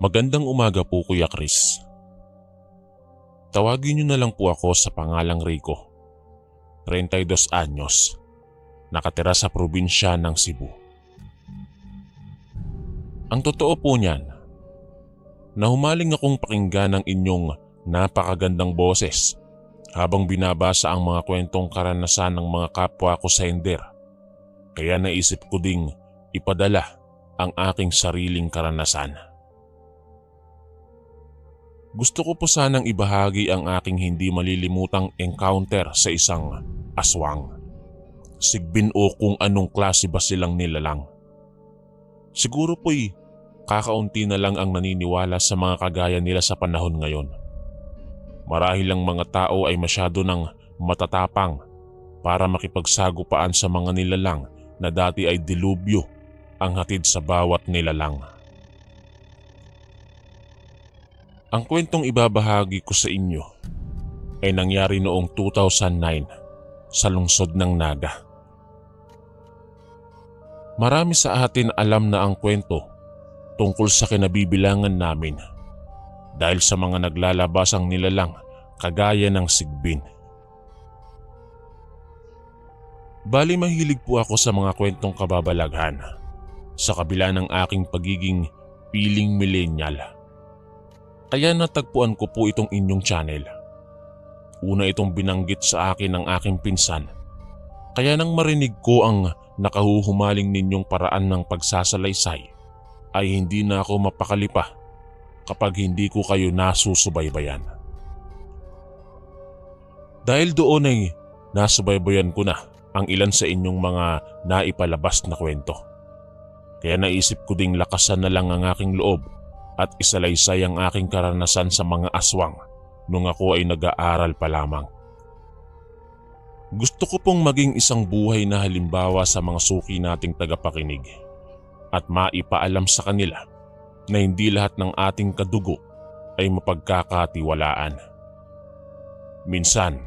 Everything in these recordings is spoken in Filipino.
Magandang umaga po Kuya Chris. Tawagin niyo na lang po ako sa pangalang Rico. 32 anyos. Nakatira sa probinsya ng Cebu. Ang totoo po niyan, nahumaling akong pakinggan ng inyong napakagandang boses habang binabasa ang mga kwentong karanasan ng mga kapwa ko sa Ender. Kaya naisip ko ding ipadala ang aking sariling karanasan. Gusto ko po sanang ibahagi ang aking hindi malilimutang encounter sa isang aswang, sigbin o kung anong klase ba silang nilalang. Siguro po'y kakaunti na lang ang naniniwala sa mga kagaya nila sa panahon ngayon. Marahil ang mga tao ay masyado ng matatapang para makipagsagupaan sa mga nilalang na dati ay dilubyo ang hatid sa bawat nilalang. Ang kwentong ibabahagi ko sa inyo ay nangyari noong 2009 sa lungsod ng Naga. Marami sa atin alam na ang kwento tungkol sa kinabibilangan namin dahil sa mga naglalabasang nilalang kagaya ng sigbin. Bali mahilig po ako sa mga kwentong kababalaghan sa kabila ng aking pagiging piling millennial. Kaya natagpuan ko po itong inyong channel. Una itong binanggit sa akin ng aking pinsan. Kaya nang marinig ko ang nakahuhumaling ninyong paraan ng pagsasalaysay, ay hindi na ako mapakali pa kapag hindi ko kayo nasusubaybayan. Dahil doon ay nasubaybayan ko na ang ilan sa inyong mga naipalabas na kwento. Kaya naisip ko ding lakasan na lang ang aking loob at isalaysay ang aking karanasan sa mga aswang nung ako ay nag-aaral pa lamang. Gusto ko pong maging isang buhay na halimbawa sa mga suki nating tagapakinig at maipaalam sa kanila na hindi lahat ng ating kadugo ay mapagkakatiwalaan. Minsan,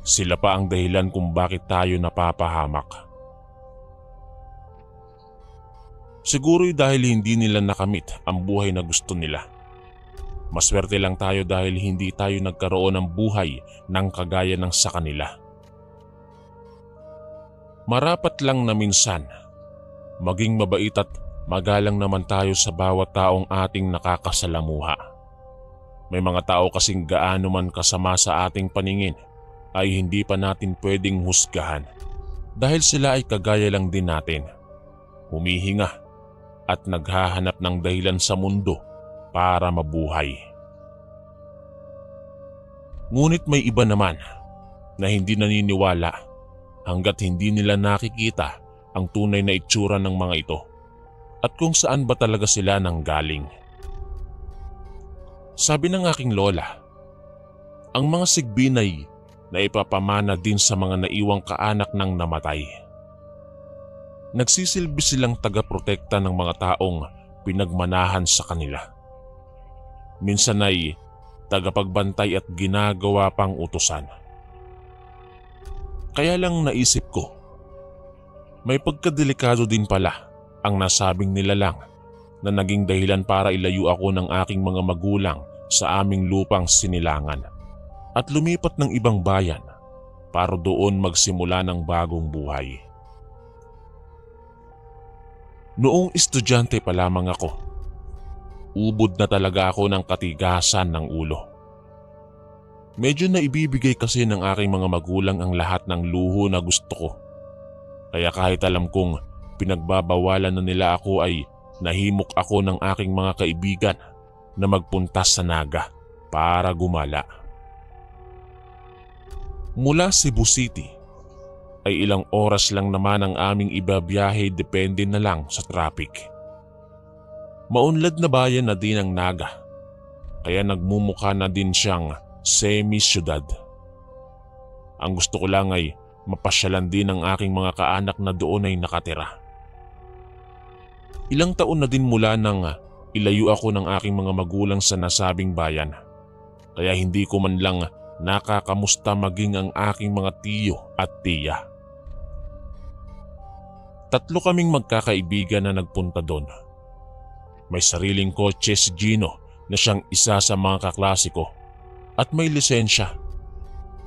sila pa ang dahilan kung bakit tayo napapahamak. Siguro'y dahil hindi nila nakamit ang buhay na gusto nila. Maswerte lang tayo dahil hindi tayo nagkaroon ng buhay ng kagaya ng sa kanila. Marapat lang na minsan, maging mabait at magalang naman tayo sa bawat taong ating nakakasalamuha. May mga tao kasing gaano man kasama sa ating paningin ay hindi pa natin pwedeng husgahan dahil sila ay kagaya lang din natin. Humihinga at naghahanap ng dahilan sa mundo para mabuhay. Ngunit may iba naman na hindi naniniwala hanggat hindi nila nakikita ang tunay na itsura ng mga ito at kung saan ba talaga sila nanggaling. Sabi ng aking lola, ang mga sigbin ay naipapamana din sa mga naiwang kaanak ng namatay. Nagsisilbi silang tagaprotekta ng mga taong pinagmanahan sa kanila. Minsan ay tagapagbantay at ginagawa pang utusan. Kaya lang naisip ko, may pagkadelikado din pala ang nasabing nilalang na naging dahilan para ilayo ako ng aking mga magulang sa aming lupang sinilangan at lumipat ng ibang bayan para doon magsimula ng bagong buhay. Noong estudyante pa lamang ako, ubod na talaga ako ng katigasan ng ulo. Medyo naibibigay kasi ng aking mga magulang ang lahat ng luho na gusto ko. Kaya kahit alam kong pinagbabawalan na nila ako ay nahimok ako ng aking mga kaibigan na magpunta sa Naga para gumala. Mula Cebu City ay ilang oras lang naman ang aming ibabiyahe depende na lang sa traffic. Maunlad na bayan na din ang Naga, kaya nagmumukha na din siyang semi-syudad. Ang gusto ko lang ay mapasyalan din ang aking mga kaanak na doon ay nakatira. Ilang taon na din mula nang ilayo ako ng aking mga magulang sa nasabing bayan, kaya hindi ko man lang nakakamusta maging ang aking mga tiyo at tiya. Tatlo kaming magkakaibigan na nagpunta doon. May sariling kotse si Gino na siyang isa sa mga kaklase ko at may lisensya,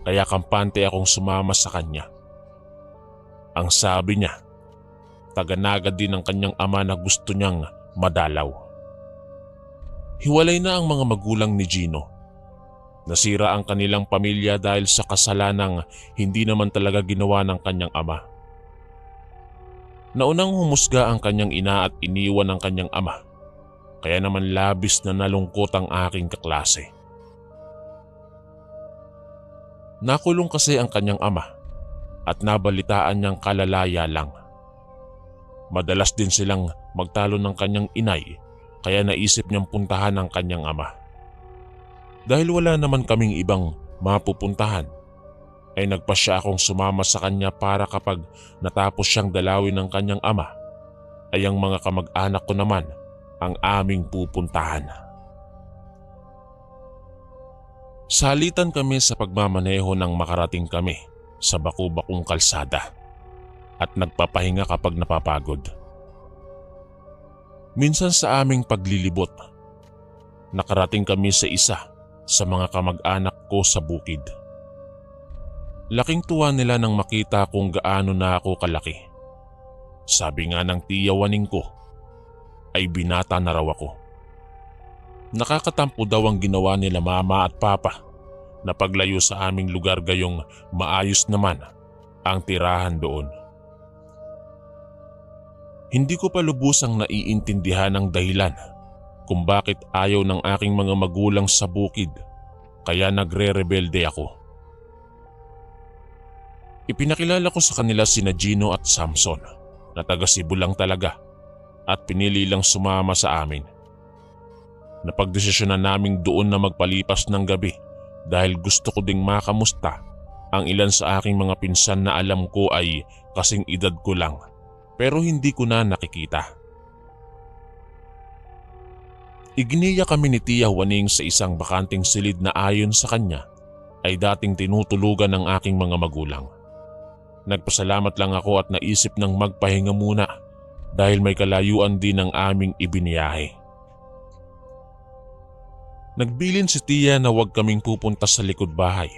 kaya kampante akong sumama sa kanya. Ang sabi niya, taga-Naga din ang kanyang ama na gusto niyang madalaw. Hiwalay na ang mga magulang ni Gino. Nasira ang kanilang pamilya dahil sa kasalanang hindi naman talaga ginawa ng kanyang ama. Naunang humusga ang kanyang ina at iniwan ang kanyang ama, kaya naman labis na nalungkot ang aking kaklase. Nakulong kasi ang kanyang ama at nabalitaan niyang kalalaya lang. Madalas din silang magtalo ng kanyang inay, kaya naisip niyang puntahan ang kanyang ama. Dahil wala naman kaming ibang mapupuntahan, ay nagpasya akong sumama sa kanya para kapag natapos siyang dalawin ng kanyang ama, ay ang mga kamag-anak ko naman ang aming pupuntahan. Salitan kami sa pagmamaneho nang makarating kami sa baku-bakong kalsada at nagpapahinga kapag napapagod. Minsan sa aming paglilibot, nakarating kami sa isa sa mga kamag-anak ko sa bukid. Laking tuwa nila nang makita kung gaano na ako kalaki. Sabi nga ng tiyawaning ko, ay binata na raw ako. Nakakatampo daw ang ginawa nila mama at papa na paglayo sa aming lugar gayong maayos naman ang tirahan doon. Hindi ko pa lubusang naiintindihan ang dahilan kung bakit ayaw ng aking mga magulang sa bukid, kaya nagre-rebelde ako. Ipinakilala ko sa kanila sina Gino at Samson na taga Cebu lang talaga at pinili lang sumama sa amin. Napagdesisyonan naming doon na magpalipas ng gabi dahil gusto ko ding makamusta ang ilan sa aking mga pinsan na alam ko ay kasing edad ko lang pero hindi ko na nakikita. Iginiya kami ni Tia Juaning sa isang bakanting silid na ayon sa kanya ay dating tinutulugan ng aking mga magulang. Nagpasalamat lang ako at naisip ng magpahinga muna dahil may kalayuan din ang aming ibiniyahe. Nagbilin si Tia na huwag kaming pupunta sa likod bahay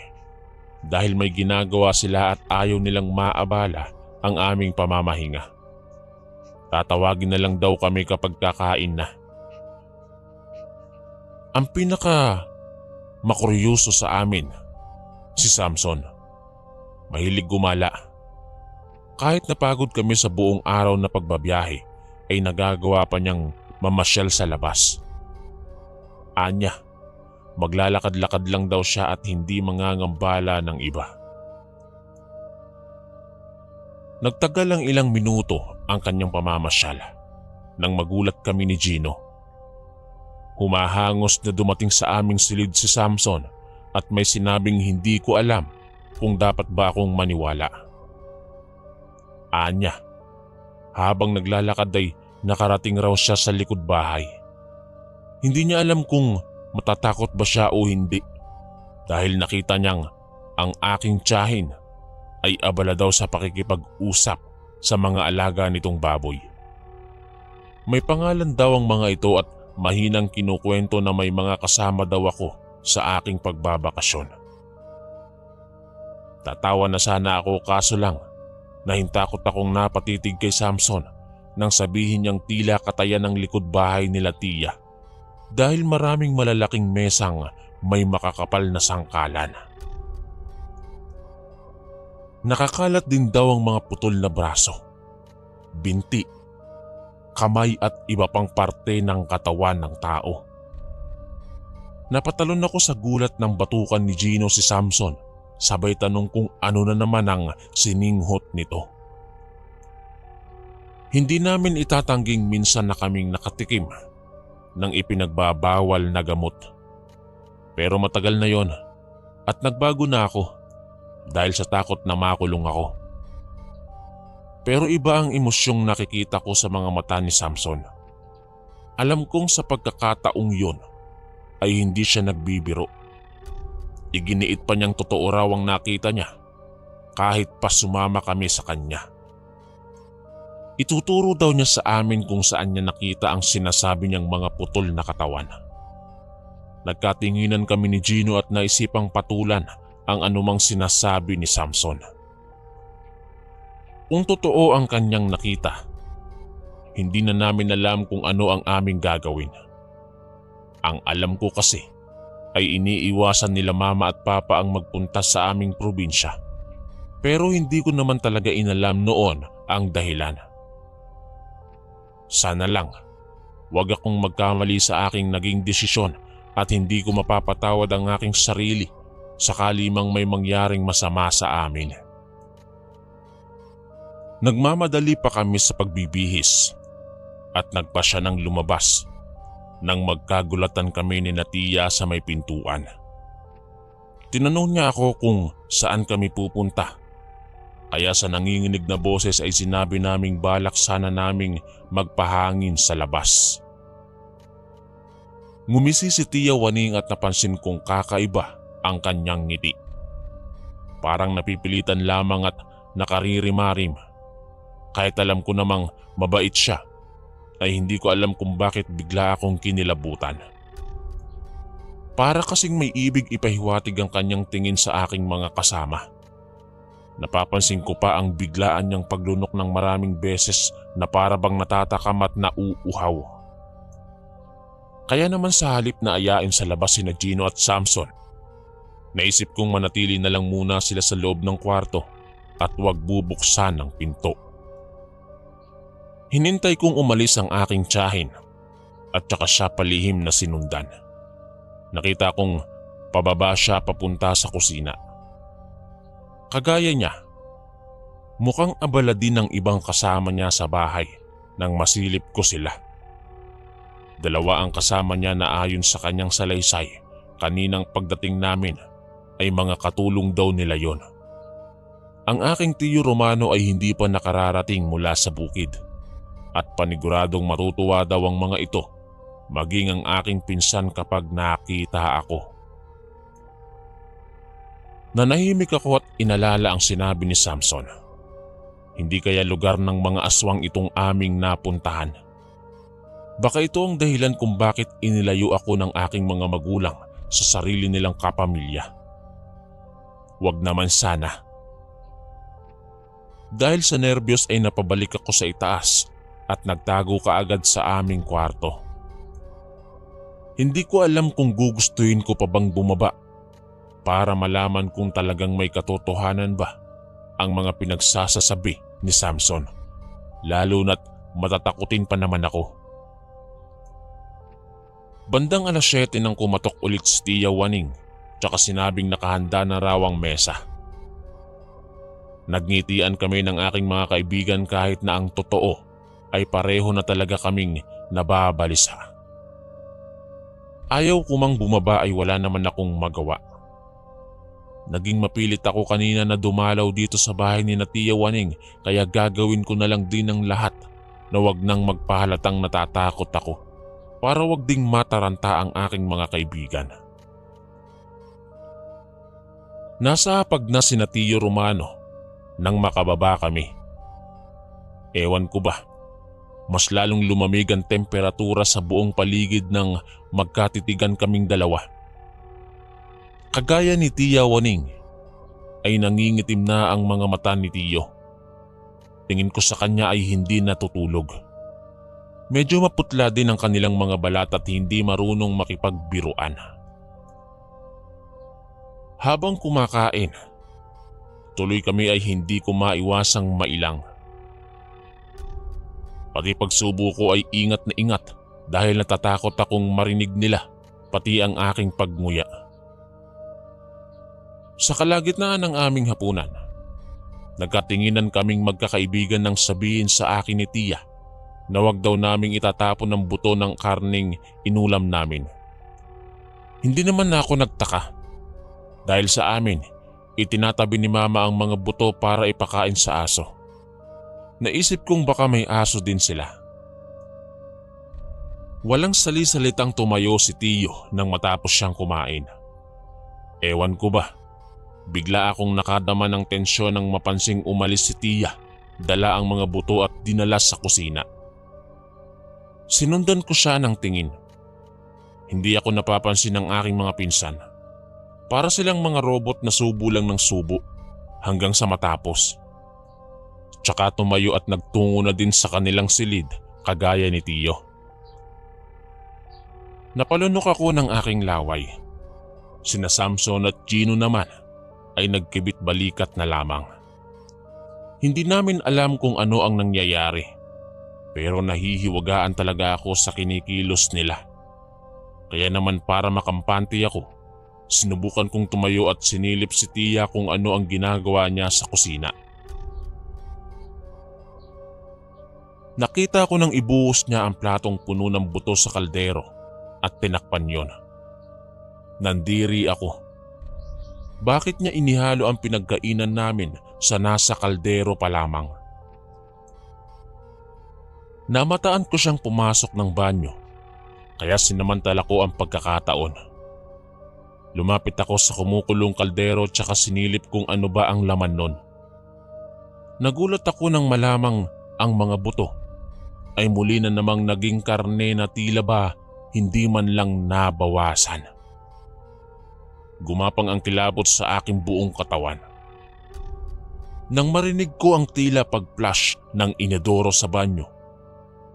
dahil may ginagawa sila at ayaw nilang maabala ang aming pamamahinga. Tatawagin na lang daw kami kapag kakain na. Ang pinaka makuryoso sa amin, si Samson. Mahilig gumala. Kahit napagod kami sa buong araw na pagbabiyahe, ay nagagawa pa niyang mamasyal sa labas. Anya, maglalakad-lakad lang daw siya at hindi mangangambala ng iba. Nagtagal lang ilang minuto ang kanyang pamamasyal nang magulat kami ni Gino. Humahangos na dumating sa aming silid si Samson at may sinabing hindi ko alam kung dapat ba akong maniwala. Anya, habang naglalakad ay nakarating raw siya sa likod bahay. Hindi niya alam kung matatakot ba siya o hindi dahil nakita niyang ang aking tiyahin ay abala daw sa pakikipag-usap sa mga alaga nitong baboy. May pangalan daw ang mga ito at mahinang kinukwento na may mga kasama daw ako sa aking pagbabakasyon. Tatawa na sana ako kaso lang nahintakot akong napatitig kay Samson nang sabihin niyang tila katayan ng likod bahay nila Tia dahil maraming malalaking mesang may makakapal na sangkalan. Nakakalat din daw ang mga putol na braso, binti, kamay at iba pang parte ng katawan ng tao. Napatalon ako sa gulat ng batukan ni Gino si Samson, sabay tanong kung ano na naman ang sininghot nito. Hindi namin itatangging minsan na kaming nakatikim ng ipinagbabawal na gamot. Pero matagal na yon at nagbago na ako dahil sa takot na makulong ako. Pero iba ang emosyong nakikita ko sa mga mata ni Samson. Alam kong sa pagkakataong yon ay hindi siya nagbibiro. Iginiit pa niyang totoo raw ang nakita niya kahit pa sumama kami sa kanya. Ituturo daw niya sa amin kung saan niya nakita ang sinasabi niyang mga putol na katawan. Nagkatinginan kami ni Gino at naisipang patulan ang anumang sinasabi ni Samson. Kung totoo ang kanyang nakita, hindi na namin alam kung ano ang aming gagawin. Ang alam ko kasi ay iniiwasan nila mama at papa ang magpunta sa aming probinsya. Pero hindi ko naman talaga inalam noon ang dahilan. Sana lang, wag akong magkamali sa aking naging desisyon at hindi ko mapapatawad ang aking sarili sakali mang may mangyaring masama sa amin. Nagmamadali pa kami sa pagbibihis at nagpasya ng lumabas nang magkagulatan kami ni Natia sa may pintuan. Tinanong niya ako kung saan kami pupunta. Kaya sa nanginginig na boses ay sinabi naming balak sana naming magpahangin sa labas. Ngumisi si Tia Waning at napansin kong kakaiba ang kanyang ngiti. Parang napipilitan lamang at nakaririmarim. Kahit alam ko namang mabait siya, ay hindi ko alam kung bakit bigla akong kinilabutan. Para kasing may ibig ipahiwatig ang kanyang tingin sa aking mga kasama. Napapansin ko pa ang biglaan niyang paglunok ng maraming beses na para bang natatakam at nauuhaw. Kaya naman sa halip na ayain sa labas sina Gino at Samson, naisip kong manatili na lang muna sila sa loob ng kwarto at huwag bubuksan ang pinto. Hinintay kong umalis ang aking tiyahin at saka siya palihim na sinundan. Nakita kong pababa siya papunta sa kusina. Kagaya niya, mukhang abala din ng ibang kasama niya sa bahay nang masilip ko sila. Dalawa ang kasama niya na ayon sa kanyang salaysay kaninang pagdating namin ay mga katulong daw nila yon. Ang aking tiyo Romano ay hindi pa nakararating mula sa bukid at paniguradong matutuwa daw ang mga ito maging ang aking pinsan kapag nakita ako. Nanahimik ako at inalala ang sinabi ni Samson. Hindi kaya lugar ng mga aswang itong aming napuntahan. Baka ito ang dahilan kung bakit inilayo ako ng aking mga magulang sa sarili nilang kapamilya. Wag naman sana. Dahil sa nervyos ay napabalik ako sa itaas at nagtago kaagad sa aming kwarto. Hindi ko alam kung gugustuhin ko pa bang bumaba para malaman kung talagang may katotohanan ba ang mga pinagsasasabi ni Samson, lalo na't matatakutin pa naman ako. Bandang 7:00 nang kumatok ulit si Tia Waning tsaka sinabing nakahanda na raw ang mesa. Nagngitian kami ng aking mga kaibigan kahit na ang totoo ay pareho na talaga kaming nababalisa. Ayaw ko mang bumaba ay wala naman akong magawa. Naging mapilit ako kanina na dumalaw dito sa bahay ni Tia Waning kaya gagawin ko na lang din ang lahat na wag nang magpahalatang natatakot ako para wag ding mataranta ang aking mga kaibigan. Nasa hapag na sina Tio Romano nang makababa kami. Ewan ko ba, mas lalong lumamig ang temperatura sa buong paligid ng magkatitigan kaming dalawa. Kagaya ni Tia Waning ay nangingitim na ang mga mata ni Tio. Tingin ko sa kanya ay hindi natutulog. Medyo maputla din ang kanilang mga balat at hindi marunong makipagbiruan. Habang kumakain, tuloy kami ay hindi ko maiwasang mailang. Pati pagsubo ko ay ingat na ingat dahil natatakot akong marinig nila pati ang aking pagnguya. Sa kalagitnaan ng aming hapunan, nagkatinginan kaming magkakaibigan nang sabihin sa akin ni Tia na wag daw naming itatapon ng buto ng karning inulam namin. Hindi naman ako nagtaka dahil sa amin itinatabi ni Mama ang mga buto para ipakain sa aso. Naisip kong baka may aso din sila. Walang sali-salitang tumayo si Tio nang matapos siyang kumain. Ewan ko ba, bigla akong nakadama ng tensyon nang mapansing umalis si Tia dala ang mga buto at dinala sa kusina. Sinundan ko siya ng tingin. Hindi ako napapansin ng aking mga pinsan. Para silang mga robot na subo lang ng subo hanggang sa matapos. Tsaka tumayo at nagtungo na din sa kanilang silid kagaya ni Tiyo. Napalunok ako ng aking laway. Sina Samson at Gino naman ay nagkibit balikat na lamang. Hindi namin alam kung ano ang nangyayari, pero nahihiwagaan talaga ako sa kinikilos nila. Kaya naman para makampante ako, sinubukan kong tumayo at sinilip si Tia kung ano ang ginagawa niya sa kusina. Nakita ko nang ibuhos niya ang platong puno ng buto sa kaldero at tinakpan yon. Nandiri ako. Bakit niya inihalo ang pinagkainan namin sa nasa kaldero pa lamang? Namataan ko siyang pumasok ng banyo, kaya sinamantala ko ang pagkakataon. Lumapit ako sa kumukulong kaldero tsaka sinilip kung ano ba ang laman nun. Nagulat ako nang malamang ang mga buto ay muli na namang naging karne na tila ba hindi man lang nabawasan. Gumapang ang kilabot sa aking buong katawan. Nang marinig ko ang tila pag-flash ng inodoro sa banyo,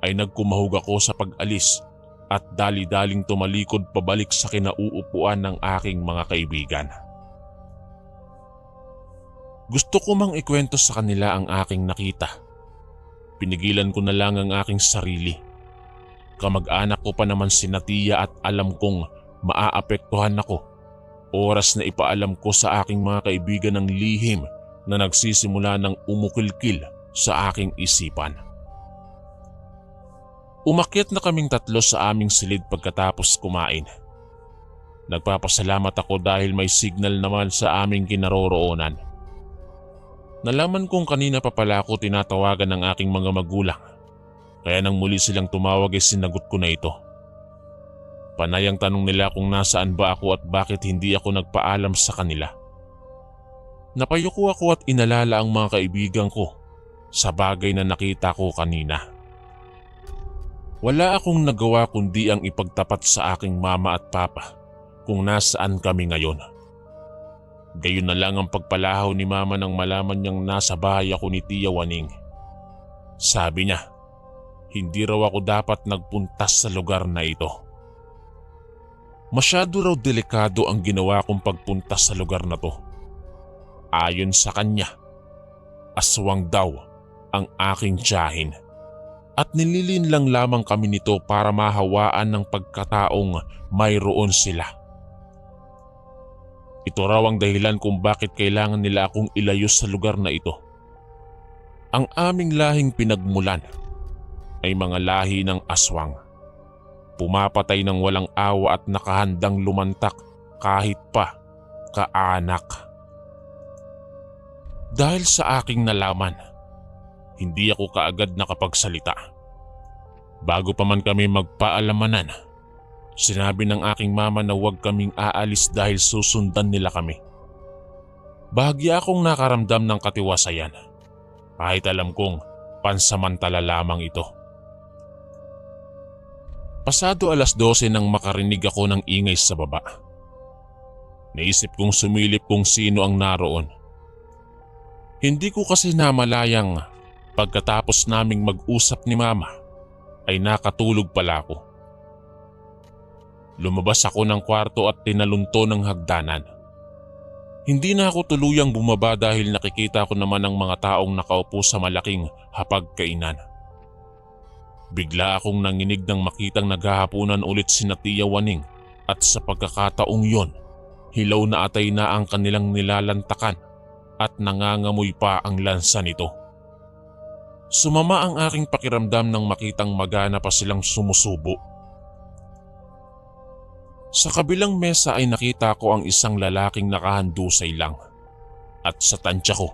ay nagkumahog ako sa pag-alis at dali-daling tumalikod pabalik sa kinauupuan ng aking mga kaibigan. Gusto ko mang ikwento sa kanila ang aking nakita. Pinigilan ko na lang ang aking sarili. Kamag-anak ko pa naman si Tia at alam kong maaapektuhan ako. Oras na ipaalam ko sa aking mga kaibigan ng lihim na nagsisimula ng umukilkil sa aking isipan. Umakyat na kaming tatlo sa aming silid pagkatapos kumain. Nagpapasalamat ako dahil may signal naman sa aming kinaroroonan. Nalaman kong kanina pa pala ako tinatawagan ng aking mga magulang. Kaya nang muli silang tumawag ay sinagot ko na ito. Panay ang tanong nila kung nasaan ba ako at bakit hindi ako nagpaalam sa kanila. Napayuko ako at inalala ang mga kaibigan ko sa bagay na nakita ko kanina. Wala akong nagawa kundi ang ipagtapat sa aking mama at papa kung nasaan kami ngayon. Gayon na lang ang pagpalahaw ni mama nang malaman niyang nasa bahay ako ni Tia Waning. Sabi niya, hindi raw ako dapat nagpunta sa lugar na ito. Masyado raw delikado ang ginawa kong pagpunta sa lugar na to. Ayon sa kanya, aswang daw ang aking tiyahin. At nililin lang lamang kami nito para mahawaan ng pagkataong mayroon sila. Ito raw ang dahilan kung bakit kailangan nila akong ilayo sa lugar na ito. Ang aming lahing pinagmulan ay mga lahi ng aswang. Pumapatay ng walang awa at nakahandang lumantak kahit pa kaanak. Dahil sa aking nalaman, hindi ako kaagad nakapagsalita. Bago pa man kami magpaalamanan, sinabi ng aking mama na huwag kaming aalis dahil susundan nila kami. Bahagya akong nakaramdam ng katiwasayan, kahit alam kong pansamantala lamang ito. Pasado 12:00 nang makarinig ako ng ingay sa baba. Naisip kong sumilip kung sino ang naroon. Hindi ko kasi namalayang pagkatapos naming mag-usap ni mama ay nakatulog pala ako. Lumabas ako ng kwarto at tinalunto ng hagdanan. Hindi na ako tuluyang bumaba dahil nakikita ko naman ang mga taong nakaupo sa malaking hapagkainan. Bigla akong nanginig nang makitang naghahapunan ulit si Tia Waning at sa pagkakataong yon, hilaw na atay na ang kanilang nilalantakan at nangangamoy pa ang lansa nito. Sumama ang aking pakiramdam nang makitang magana pa silang sumusubo. Sa kabilang mesa ay nakita ko ang isang lalaking nakahandusay lang at sa tansya ko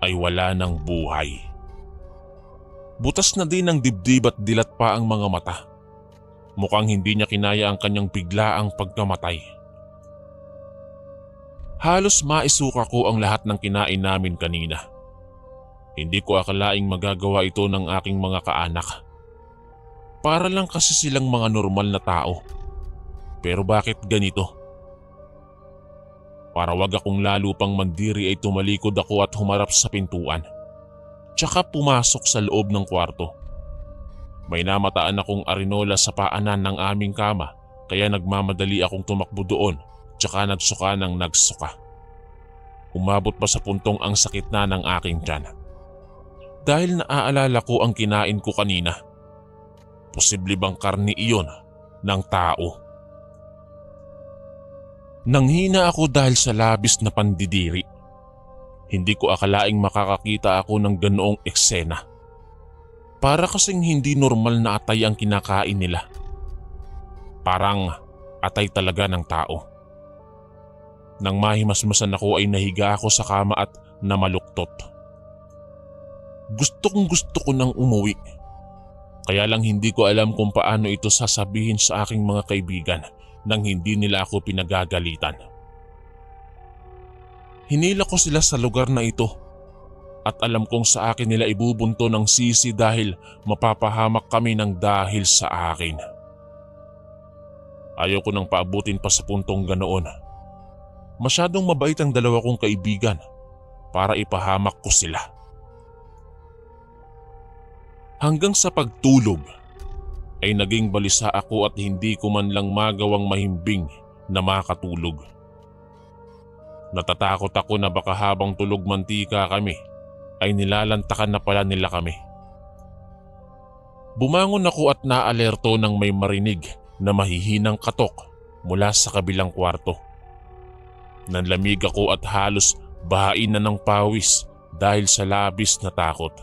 ay wala ng buhay. Butas na din ang dibdib at dilat pa ang mga mata. Mukhang hindi niya kinaya ang kanyang biglaang pagkamatay. Halos maisuka ko ang lahat ng kinain namin kanina. Hindi ko akalaing magagawa ito ng aking mga kaanak. Para lang kasi silang mga normal na tao. Pero bakit ganito? Para wag akong lalo pang mandiri ay tumalikod ako at humarap sa pintuan. Tsaka pumasok sa loob ng kwarto. May namataan akong arinola sa paanan ng aming kama kaya nagmamadali akong tumakbo doon tsaka nagsuka ng nagsuka. Umabot pa sa puntong ang sakit na ng aking tiyan. Dahil naaalala ko ang kinain ko kanina. Posible bang karni iyon ng tao? Nanghina ako dahil sa labis na pandidiri. Hindi ko akalaing makakakita ako ng ganoong eksena. Para kasing hindi normal na atay ang kinakain nila. Parang atay talaga ng tao. Nang mahimasmasan ako ay nahiga ako sa kama at namaluktot. Gusto ko nang umuwi. Kaya lang hindi ko alam kung paano ito sasabihin sa aking mga kaibigan nang hindi nila ako pinagagalitan. Hinila ko sila sa lugar na ito at alam kong sa akin nila ibubunto ng sisi dahil mapapahamak kami ng dahil sa akin. Ayaw ko nang paabutin pa sa puntong ganoon. Masyadong mabait ang dalawa kong kaibigan para ipahamak ko sila. Hanggang sa pagtulog ay naging balisa ako at hindi ko man lang magawang mahimbing na makatulog. Natatakot ako na baka habang tulog mantika kami ay nilalantakan na pala nila kami. Bumangon ako at naalerto nang may marinig na mahihinang katok mula sa kabilang kwarto. Nanlamig ako at halos bahain na ng pawis dahil sa labis na takot.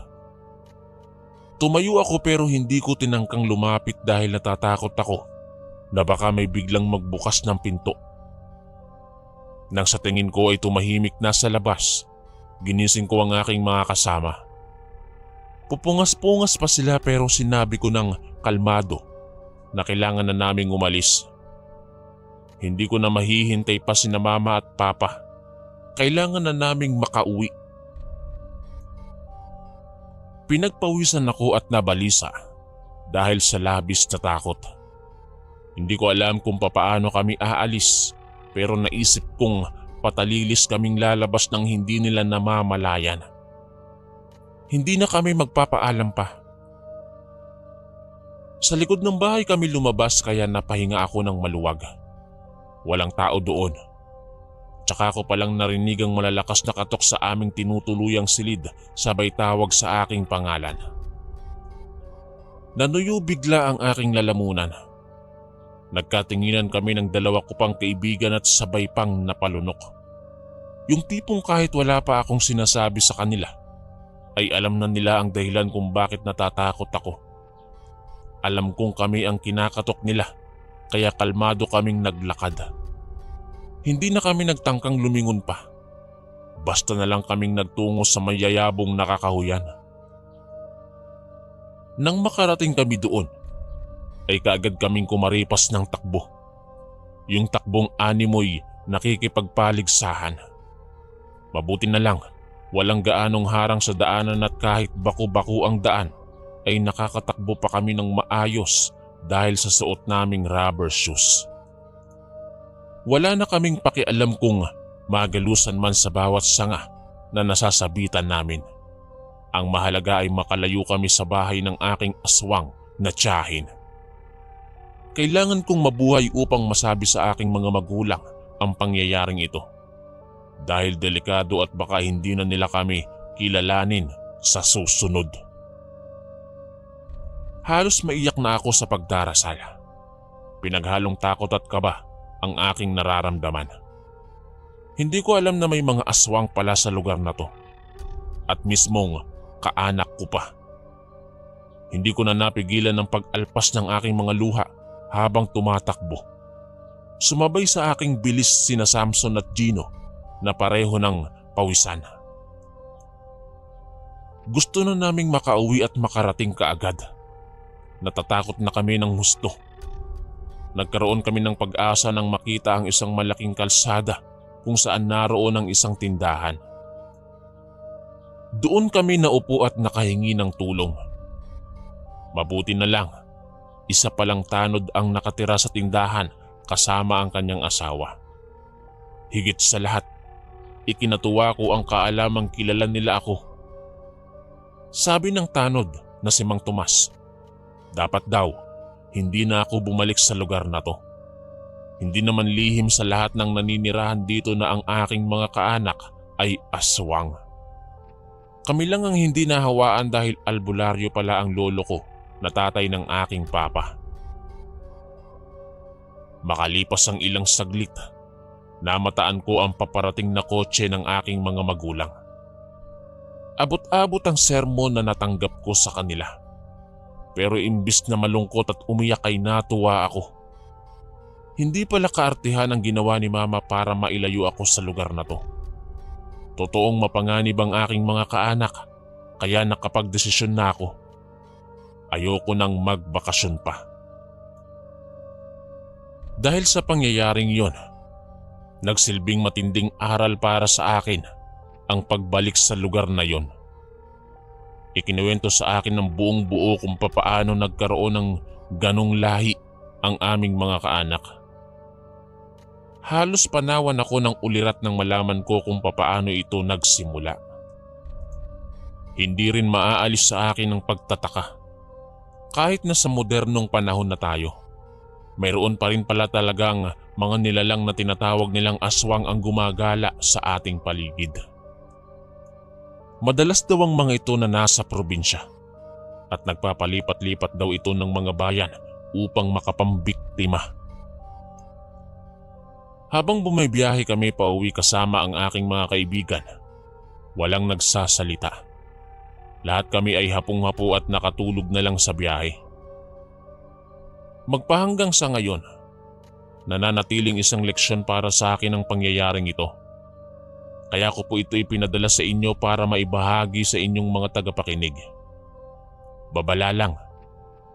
Tumayo ako pero hindi ko tinangkang lumapit dahil natatakot ako na baka may biglang magbukas ng pinto. Nang sa tingin ko ay tumahimik na sa labas, ginising ko ang aking mga kasama. Pupungas-pungas pa sila pero sinabi ko ng kalmado na kailangan na naming umalis. Hindi ko na mahihintay pa sina mama at papa. Kailangan na naming makauwi. Pinagpawisan ako at nabalisa dahil sa labis na takot. Hindi ko alam kung papaano kami aalis pero naisip kong patalilis kaming lalabas nang hindi nila namamalayan. Hindi na kami magpapaalam pa. Sa likod ng bahay kami lumabas kaya napahinga ako ng maluwag. Walang tao doon. Tsaka ko palang narinig ang malalakas na katok sa aming tinutuluyang silid sabay tawag sa aking pangalan. Nanuyo bigla ang aking lalamunan. Nagkatinginan kami ng dalawa ko pang kaibigan at sabay pang napalunok. Yung tipong kahit wala pa akong sinasabi sa kanila, ay alam na nila ang dahilan kung bakit natatakot ako. Alam kong kami ang kinakatok nila, kaya kalmado kaming naglakad. Hindi na kami nagtangkang lumingon pa. Basta na lang kaming nagtungo sa mayayabong nakakahuyan. Nang makarating kami doon, ay kaagad kaming kumaripas ng takbo. Yung takbong animoy nakikipagpaligsahan. Mabuti na lang, walang gaanong harang sa daanan at kahit baku-baku ang daan, ay nakakatakbo pa kami ng maayos dahil sa suot naming rubber shoes. Wala na kaming pakialam kung magalusan man sa bawat sanga na nasasabitan namin. Ang mahalaga ay makalayo kami sa bahay ng aking aswang na tiyahin. Kailangan kong mabuhay upang masabi sa aking mga magulang ang pangyayaring ito. Dahil delikado at baka hindi na nila kami kilalanin sa susunod. Halos maiyak na ako sa pagdarasal. Pinaghalong takot at kaba ang aking nararamdaman. Hindi ko alam na may mga aswang pala sa lugar na to. At mismong kaanak ko pa. Hindi ko na napigilan ng pag-alpas ng aking mga luha habang tumatakbo. Sumabay sa aking bilis sina Samson at Gino na pareho ng pawisan. Gusto na naming makauwi at makarating kaagad. Natatakot na kami ng husto. Nagkaroon kami ng pag-asa nang makita ang isang malaking kalsada kung saan naroon ang isang tindahan. Doon kami naupo at nakahingi ng tulong. Mabuti na lang, isa palang tanod ang nakatira sa tindahan kasama ang kanyang asawa. Higit sa lahat, ikinatuwa ko ang kaalamang kilala nila ako. Sabi ng tanod na si Mang Tomas, dapat daw hindi na ako bumalik sa lugar na to. Hindi naman lihim sa lahat ng naninirahan dito na ang aking mga kaanak ay aswang. Kami lang ang hindi nahawaan dahil albularyo pala ang lolo ko na tatay ng aking papa. Makalipas ang ilang saglit, namataan ko ang paparating na kotse ng aking mga magulang. Abot-abot ang sermon na natanggap ko sa kanila. Pero imbis na malungkot at umiyak ay natuwa ako. Hindi pala kaartihan ang ginawa ni Mama para mailayo ako sa lugar na to. Totoong mapanganib ang aking mga kaanak, kaya nakapagdesisyon na ako. Ayoko nang magbakasyon pa. Dahil sa pangyayaring yon, nagsilbing matinding aral para sa akin ang pagbalik sa lugar na yon. Ikinuwento sa akin ng buong buo kung papaano nagkaroon ng ganong lahi ang aming mga kaanak. Halos panawan ako ng ulirat nang malaman ko kung papaano ito nagsimula. Hindi rin maaalis sa akin ang pagtataka. Kahit na sa modernong panahon na tayo, mayroon pa rin pala talagang mga nilalang na tinatawag nilang aswang ang gumagala sa ating paligid. Madalas daw ang mga ito na nasa probinsya at nagpapalipat-lipat daw ito ng mga bayan upang makapambiktima. Habang bumibiyahe kami pauwi kasama ang aking mga kaibigan, walang nagsasalita. Lahat kami ay hapong-hapo at nakatulog na lang sa biyahe. Magpahanggang sa ngayon, nananatiling isang leksyon para sa akin ang pangyayaring ito. Kaya ko po ito ipinadala sa inyo para maibahagi sa inyong mga tagapakinig. Babala lang,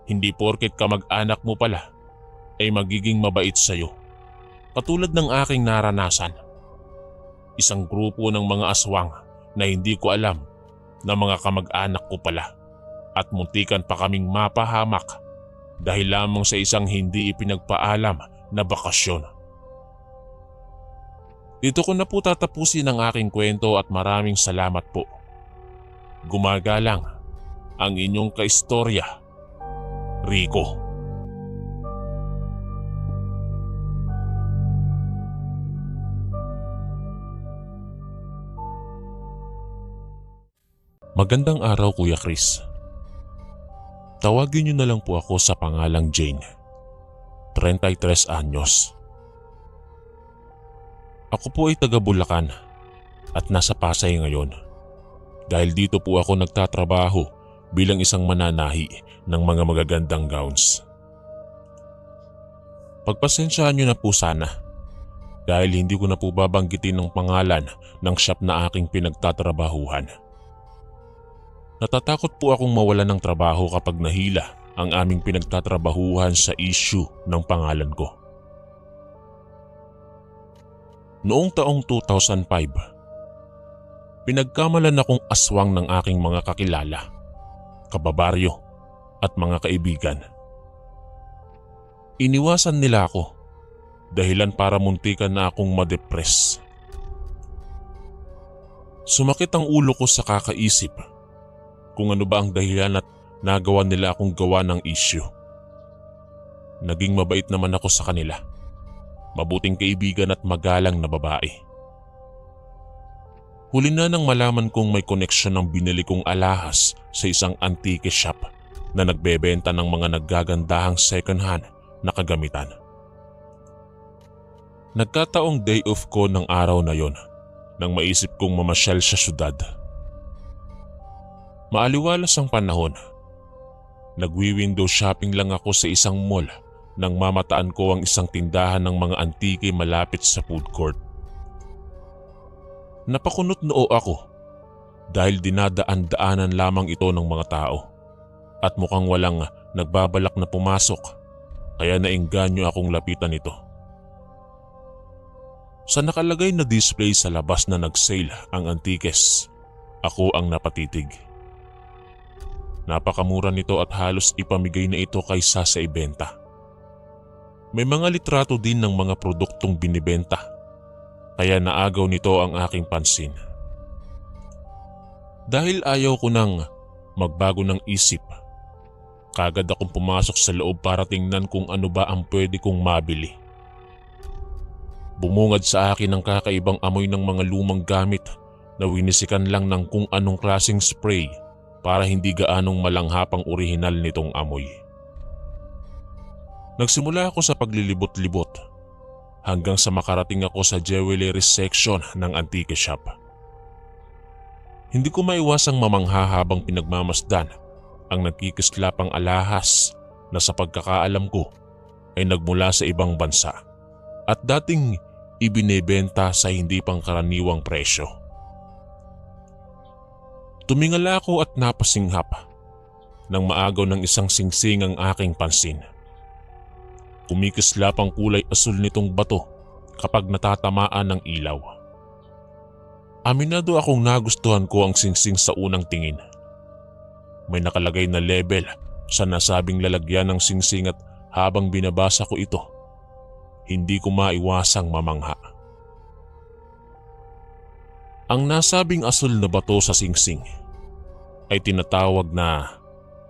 hindi porket kamag-anak mo pala ay magiging mabait sa'yo. Katulad ng aking naranasan, isang grupo ng mga aswang na hindi ko alam na mga kamag-anak ko pala at muntikan pa kaming mapahamak dahil lamang sa isang hindi ipinagpaalam na bakasyon. Dito ko na po tatapusin ang aking kwento at maraming salamat po. Gumagalang ang inyong kaistorya, Rico. Magandang araw, Kuya Chris. Tawagin niyo na lang po ako sa pangalang Jane. 33 anyos. Ako po ay taga Bulacan at nasa Pasay ngayon. Dahil dito po ako nagtatrabaho bilang isang mananahi ng mga magagandang gowns. Pagpasensyahan niyo na po sana dahil hindi ko na po babanggitin ang pangalan ng shop na aking pinagtatrabahuhan. Natatakot po akong mawalan ng trabaho kapag nahila ang aming pinagtatrabahuhan sa issue ng pangalan ko. Noong taong 2005, pinagkamalan akong aswang ng aking mga kakilala, kababaryo at mga kaibigan. Iniwasan nila ako, dahilan para muntikan na akong madepress. Sumakit ang ulo ko sa kakaisip kung ano ba ang dahilan at nagawa nila akong gawa ng issue. Naging mabait naman ako sa kanila. Mabuting kaibigan at magalang na babae. Huli na nang malaman kong may koneksyon ng binili kong alahas sa isang antique shop na nagbebenta ng mga naggagandahang second hand na kagamitan. Nagkataong day off ko ng araw na yon nang maisip kong mamasyal sa syudad. Maaliwalas ang panahon. Nagwi-window shopping lang ako sa isang mall nang mamataan ko ang isang tindahan ng mga antike malapit sa food court. Napakunot noo ako dahil dinadaan-daanan lamang ito ng mga tao at mukhang walang nagbabalak na pumasok kaya naengganyo akong lapitan ito. Sa nakalagay na display sa labas na nag-sale ang antikes, Ako ang napatitig. Napakamura nito at halos ipamigay na ito kaysa sa ibenta. May mga litrato din ng mga produktong binibenta, kaya naagaw nito ang aking pansin. Dahil ayaw ko nang magbago ng isip, kagad akong pumasok sa loob para tingnan kung ano ba ang pwede kong mabili. Bumungad sa akin ang kakaibang amoy ng mga lumang gamit na winisikan lang ng kung anong klaseng spray para hindi gaanong malanghap ang orihinal nitong amoy. Nagsimula ako sa paglilibot-libot hanggang sa makarating ako sa jewelry section ng antique shop. Hindi ko maiwasang mamangha habang pinagmamasdan ang nagkikislapang alahas na sa pagkakaalam ko ay nagmula sa ibang bansa at dating ibinebenta sa hindi pangkaraniwang presyo. Tumingala ako at napasinghap nang maagaw ng isang singsing ang aking pansin. Kumikislap ang kulay asul nitong bato kapag natatamaan ng ilaw. Aminado akong nagustuhan ko ang singsing sa unang tingin. May nakalagay na label sa nasabing lalagyan ng singsing at habang binabasa ko ito, hindi ko maiwasang mamangha. Ang nasabing asul na bato sa singsing ay tinatawag na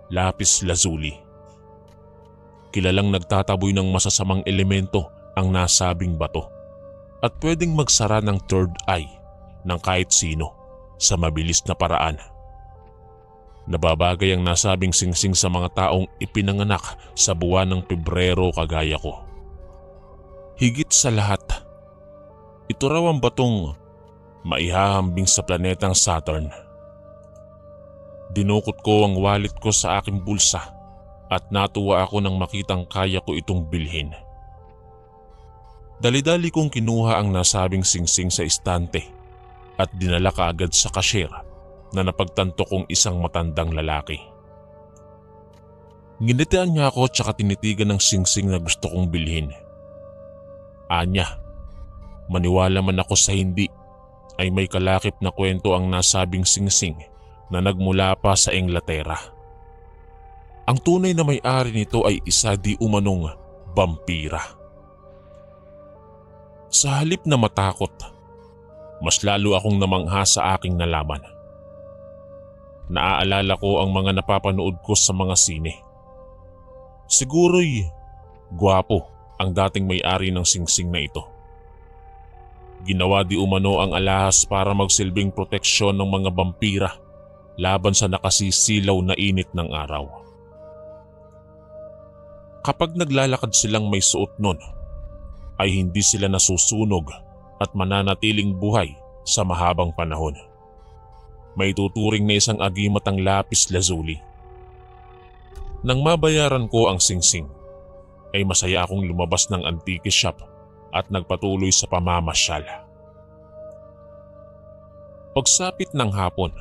lapis lazuli. Kilalang nagtataboy ng masasamang elemento ang nasabing bato at pwedeng magsara ng third eye ng kahit sino sa mabilis na paraan. Nababagay ang nasabing singsing sa mga taong ipinanganak sa buwan ng Pebrero kagaya ko. Higit sa lahat, ito raw ang batong maihahambing sa planetang Saturn. Dinukot ko ang wallet ko sa aking bulsa at natuwa ako nang makitang kaya ko itong bilhin. Dali-dali kong kinuha ang nasabing singsing sa istante at dinala kaagad sa cashier na napagtanto kong isang matandang lalaki. Nginitian niya ako tsaka tinitigan ng singsing na gusto kong bilhin. Anya, maniwala man ako sa hindi, ay may kalakip na kwento ang nasabing singsing na nagmula pa sa Inglaterra. Ang tunay na may-ari nito ay isa di umanong vampira. Sa halip na matakot, mas lalo akong namangha sa aking nalaman. Naaalala ko ang mga napapanood ko sa mga sine. Siguro'y gwapo ang dating may-ari ng singsing na ito. Ginawa di umano ang alahas para magsilbing proteksyon ng mga vampira laban sa nakasisilaw na init ng araw. Kapag naglalakad silang may suot nun, ay hindi sila nasusunog at mananatiling buhay sa mahabang panahon. May tuturing na isang agimat ang lapis lazuli. Nang mabayaran ko ang singsing, ay masaya akong lumabas ng antique shop at nagpatuloy sa pamamasyal. Pagsapit ng hapon,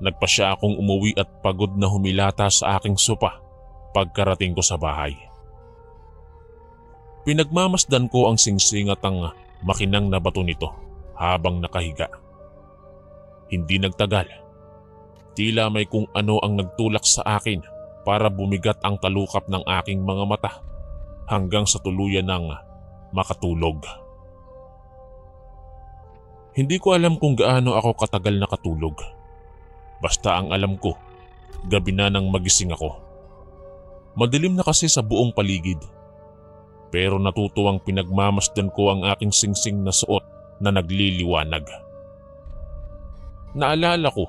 nagpasya akong umuwi at pagod na humilata sa aking sopa pagkarating ko sa bahay. Pinagmamasdan ko ang singsing at ang makinang na bato nito habang nakahiga. Hindi nagtagal, tila may kung ano ang nagtulak sa akin para bumigat ang talukap ng aking mga mata hanggang sa tuluyan ng makatulog. Hindi ko alam kung gaano ako katagal nakatulog. Basta ang alam ko, gabi na nang magising ako. Madilim na kasi sa buong paligid. Pero natutuwang pinagmamasdan ko ang aking singsing na suot na nagliliwanag. Naalala ko,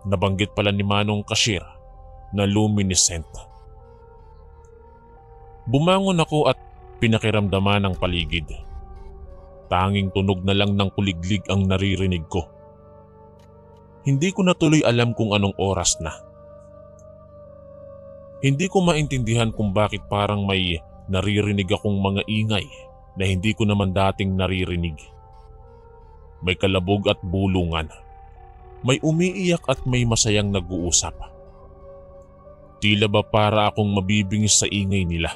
nabanggit pala ni Manong Cashier na luminescent. Bumangon ako at pinakiramdaman ang paligid. Tanging tunog na lang ng kuliglig ang naririnig ko. Hindi ko na tuloy alam kung anong oras na. Hindi ko maintindihan kung bakit parang may naririnig akong mga ingay na hindi ko naman dating naririnig. May kalabog at bulungan. May umiiyak at may masayang nag-uusap. Tila ba para akong mabibingis sa ingay nila.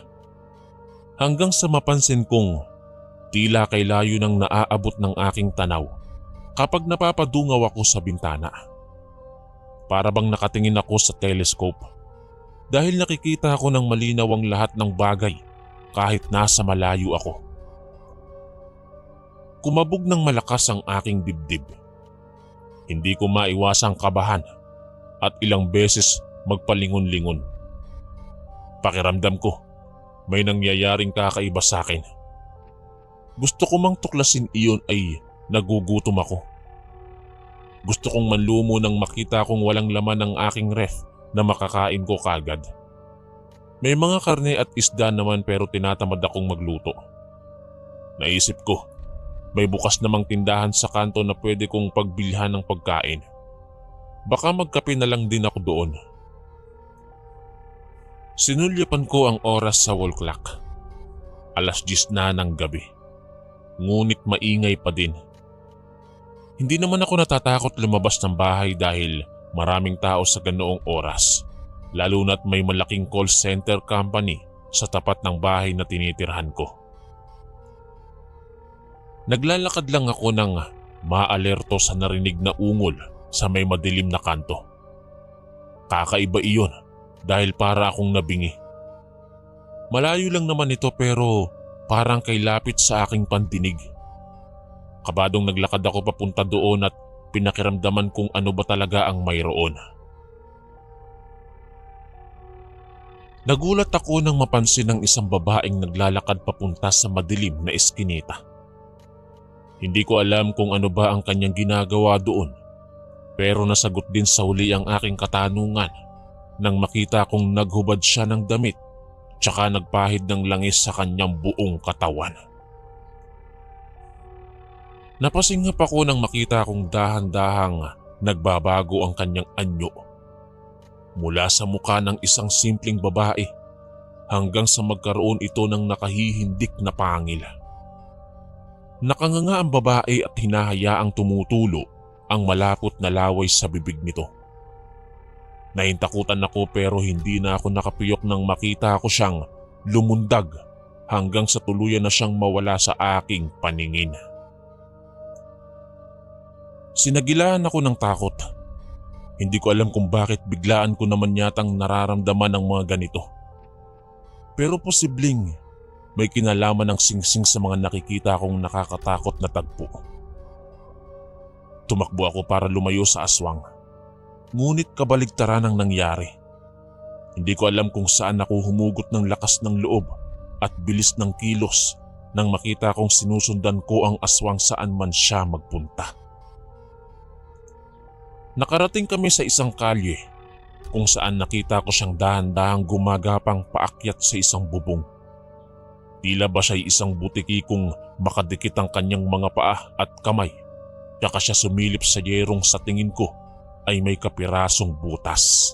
Hanggang sa mapansin kong tila kay layo nang naaabot ng aking tanaw Kapag napapadungaw ako sa bintana, para bang nakatingin ako sa telescope dahil nakikita ko ng malinaw ang lahat ng bagay kahit nasa malayo ako. Kumabog ng malakas ang aking dibdib. Hindi ko maiwasang kabahan at ilang beses magpalingon-lingon. Pakiramdam ko, may nangyayaring kakaiba sa akin. Gusto ko mang tuklasin iyon ay nagugutom ako. Gusto kong manlumo nang makita kong walang laman ng aking ref na makakain ko kagad. May mga karne at isda naman pero tinatamad akong magluto. Naisip ko, may bukas namang tindahan sa kanto na pwede kong pagbilhan ng pagkain. Baka magkape na lang din ako doon. Sinulyapan ko ang oras sa wall clock. 10:00 na ng gabi. Ngunit maingay pa din. Hindi naman ako natatakot lumabas ng bahay dahil maraming tao sa ganoong oras. Lalo na't may malaking call center company sa tapat ng bahay na tinitirhan ko. Naglalakad lang ako nang maalerto sa narinig na ungol sa may madilim na kanto. Kakaiba iyon dahil para akong nabingi. Malayo lang naman ito pero parang kay lapit sa aking pandinig. Kabadong naglakad ako papunta doon at pinakiramdaman kung ano ba talaga ang mayroon. Nagulat ako nang mapansin ng isang babaeng naglalakad papunta sa madilim na eskinita. Hindi ko alam kung ano ba ang kanyang ginagawa doon, pero nasagot din sa huli ang aking katanungan nang makita kong naghubad siya ng damit tsaka nagpahid ng langis sa kanyang buong katawan. Napasingap ako nang makita kong dahan-dahang nagbabago ang kanyang anyo. Mula sa mukha ng isang simpleng babae hanggang sa magkaroon ito ng nakahihindik na pangil. Nakanganga ang babae at hinahayaang tumutulo ang malapot na laway sa bibig nito. Nahintakutan ako pero hindi na ako nakapiyok nang makita ko siyang lumundag hanggang sa tuluyan na siyang mawala sa aking paningin. Sinagilaan ako ng takot. Hindi ko alam kung bakit biglaan ko naman yatang nararamdaman ang mga ganito. Pero posibleng may kinalaman ng singsing sa mga nakikita kong nakakatakot na tagpo. Tumakbo ako para lumayo sa aswang. Ngunit kabaligtaran ang nangyari. Hindi ko alam kung saan ako humugot ng lakas ng loob at bilis ng kilos nang makita kong sinusundan ko ang aswang saan man siya magpunta. Nakarating kami sa isang kalye kung saan nakita ko siyang dahan-dahang gumagapang paakyat sa isang bubong. Tila ba siya'y isang butiki kung makadikit ang kanyang mga paa at kamay, tsaka siya sumilip sa yerong sa tingin ko ay may kapirasong butas.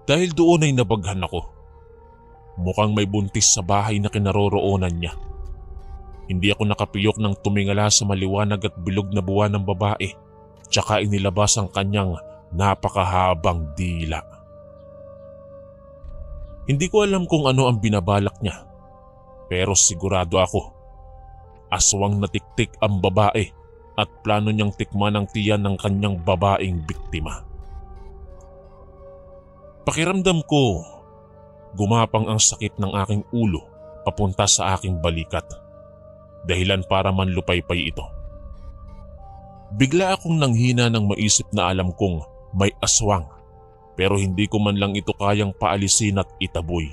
Dahil doon ay nabaghan ako. Mukhang may buntis sa bahay na kinaroroonan niya. Hindi ako nakapiyok nang tumingala sa maliwanag at bilog na buwan ng babae, tsaka inilabas ang kanyang napakahabang dila. Hindi ko alam kung ano ang binabalak niya, pero sigurado ako, aswang na tiktik ang babae at plano niyang tikman ang tiyan ng kanyang babaeng biktima. Pakiramdam ko, gumapang ang sakit ng aking ulo papunta sa aking balikat, dahilan para manlupaypay ito. Bigla akong nanghina nang maisip na alam kong may aswang, pero hindi ko man lang ito kayang paalisin at itaboy.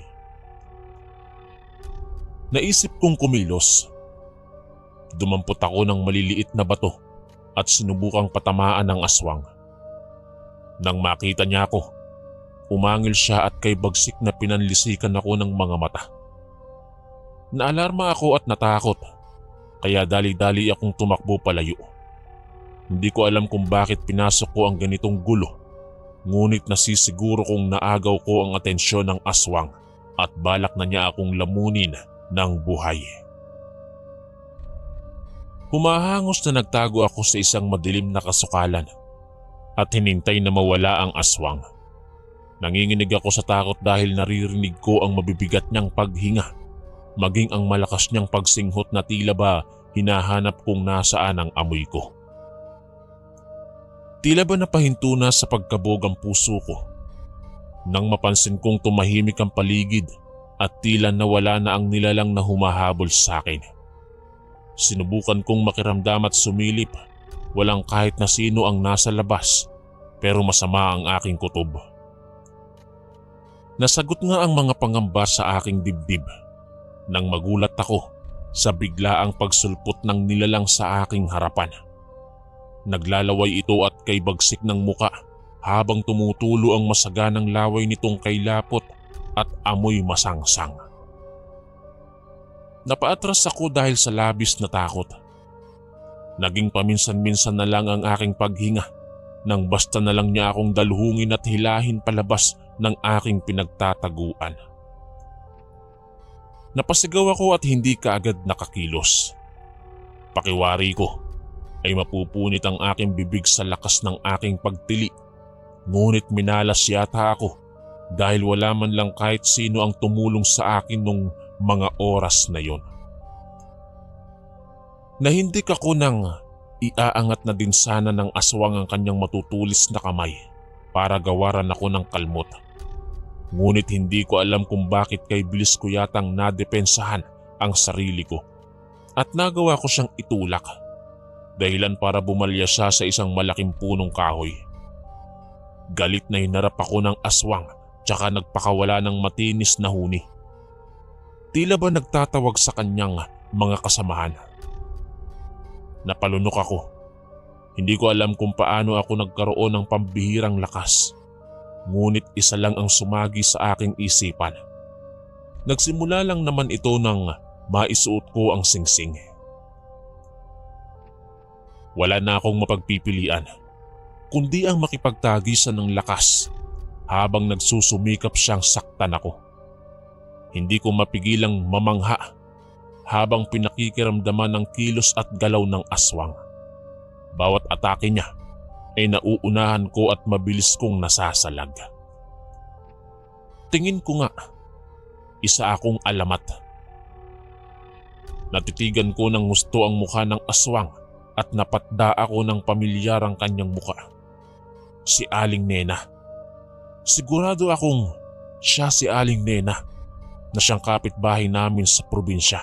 Naisip kong kumilos. Dumampot ako ng maliliit na bato at sinubukang patamaan ng aswang. Nang makita niya ako, umangil siya at kay bagsik na pinanlisikan ako ng mga mata. Naalarma ako at natakot, kaya dali-dali akong tumakbo palayo. Hindi ko alam kung bakit pinasok ko ang ganitong gulo. Ngunit nasisiguro kong naagaw ko ang atensyon ng aswang at balak na niya akong lamunin ng buhay. Humahangos na nagtago ako sa isang madilim na kasukalan at hinintay na mawala ang aswang. Nanginginig ako sa takot dahil naririnig ko ang mabibigat niyang paghinga, maging ang malakas niyang pagsinghot na tila ba hinahanap kung nasaan ang amoy ko. Tila ba napahinto na sa pagkabog ang puso ko nang mapansin kong tumahimik ang paligid at tila nawala na ang nilalang na humahabol sa akin. Sinubukan kong makiramdam at sumilip. Walang kahit na sino ang nasa labas, pero masama ang aking kutob. Nasagot nga ang mga pangamba sa aking dibdib nang magulat ako sa biglaang pagsulpot ng nilalang sa aking harapan. Naglalaway ito at kay bagsik ng muka habang tumutulo ang masaganang laway nitong kailapot at amoy masangsang. Napaatras ako dahil sa labis na takot. Naging paminsan-minsan na lang ang aking paghinga nang basta na lang niya akong dalhungin at hilahin palabas ng aking pinagtataguan. Napasigaw ako at hindi kaagad nakakilos. Pakiwari ko ay mapupunit ang aking bibig sa lakas ng aking pagtili. Ngunit minalas yata ako dahil wala man lang kahit sino ang tumulong sa akin nung mga oras na yon. Nahindik ako nang iaangat na din sana ng aswang ang kanyang matutulis na kamay para gawaran ako ng kalmot. Ngunit hindi ko alam kung bakit kay bilis ko yatang nadepensahan ang sarili ko at nagawa ko siyang itulak. Dahilan para bumalya siya sa isang malaking punong kahoy. Galit na hinarap ako ng aswang tsaka nagpakawala ng matinis na huni. Tila ba nagtatawag sa kanyang mga kasamahan. Napalunok ako. Hindi ko alam kung paano ako nagkaroon ng pambihirang lakas. Ngunit isa lang ang sumagi sa aking isipan. Nagsimula lang naman ito nang maisuot ko ang singsing. Wala na akong mapagpipilian, kundi ang makipagtagisan ng lakas habang nagsusumikap siyang saktan ako. Hindi ko mapigilang mamangha habang pinakikiramdaman ng kilos at galaw ng aswang. Bawat atake niya ay nauunahan ko at mabilis kong nasasalag. Tingin ko nga, isa akong alamat. Natitigan ko ng gusto ang mukha ng aswang at napatda ako ng pamilyarang kanyang mukha. Si Aling Nena. Sigurado akong siya si Aling Nena na siyang kapitbahay namin sa probinsya.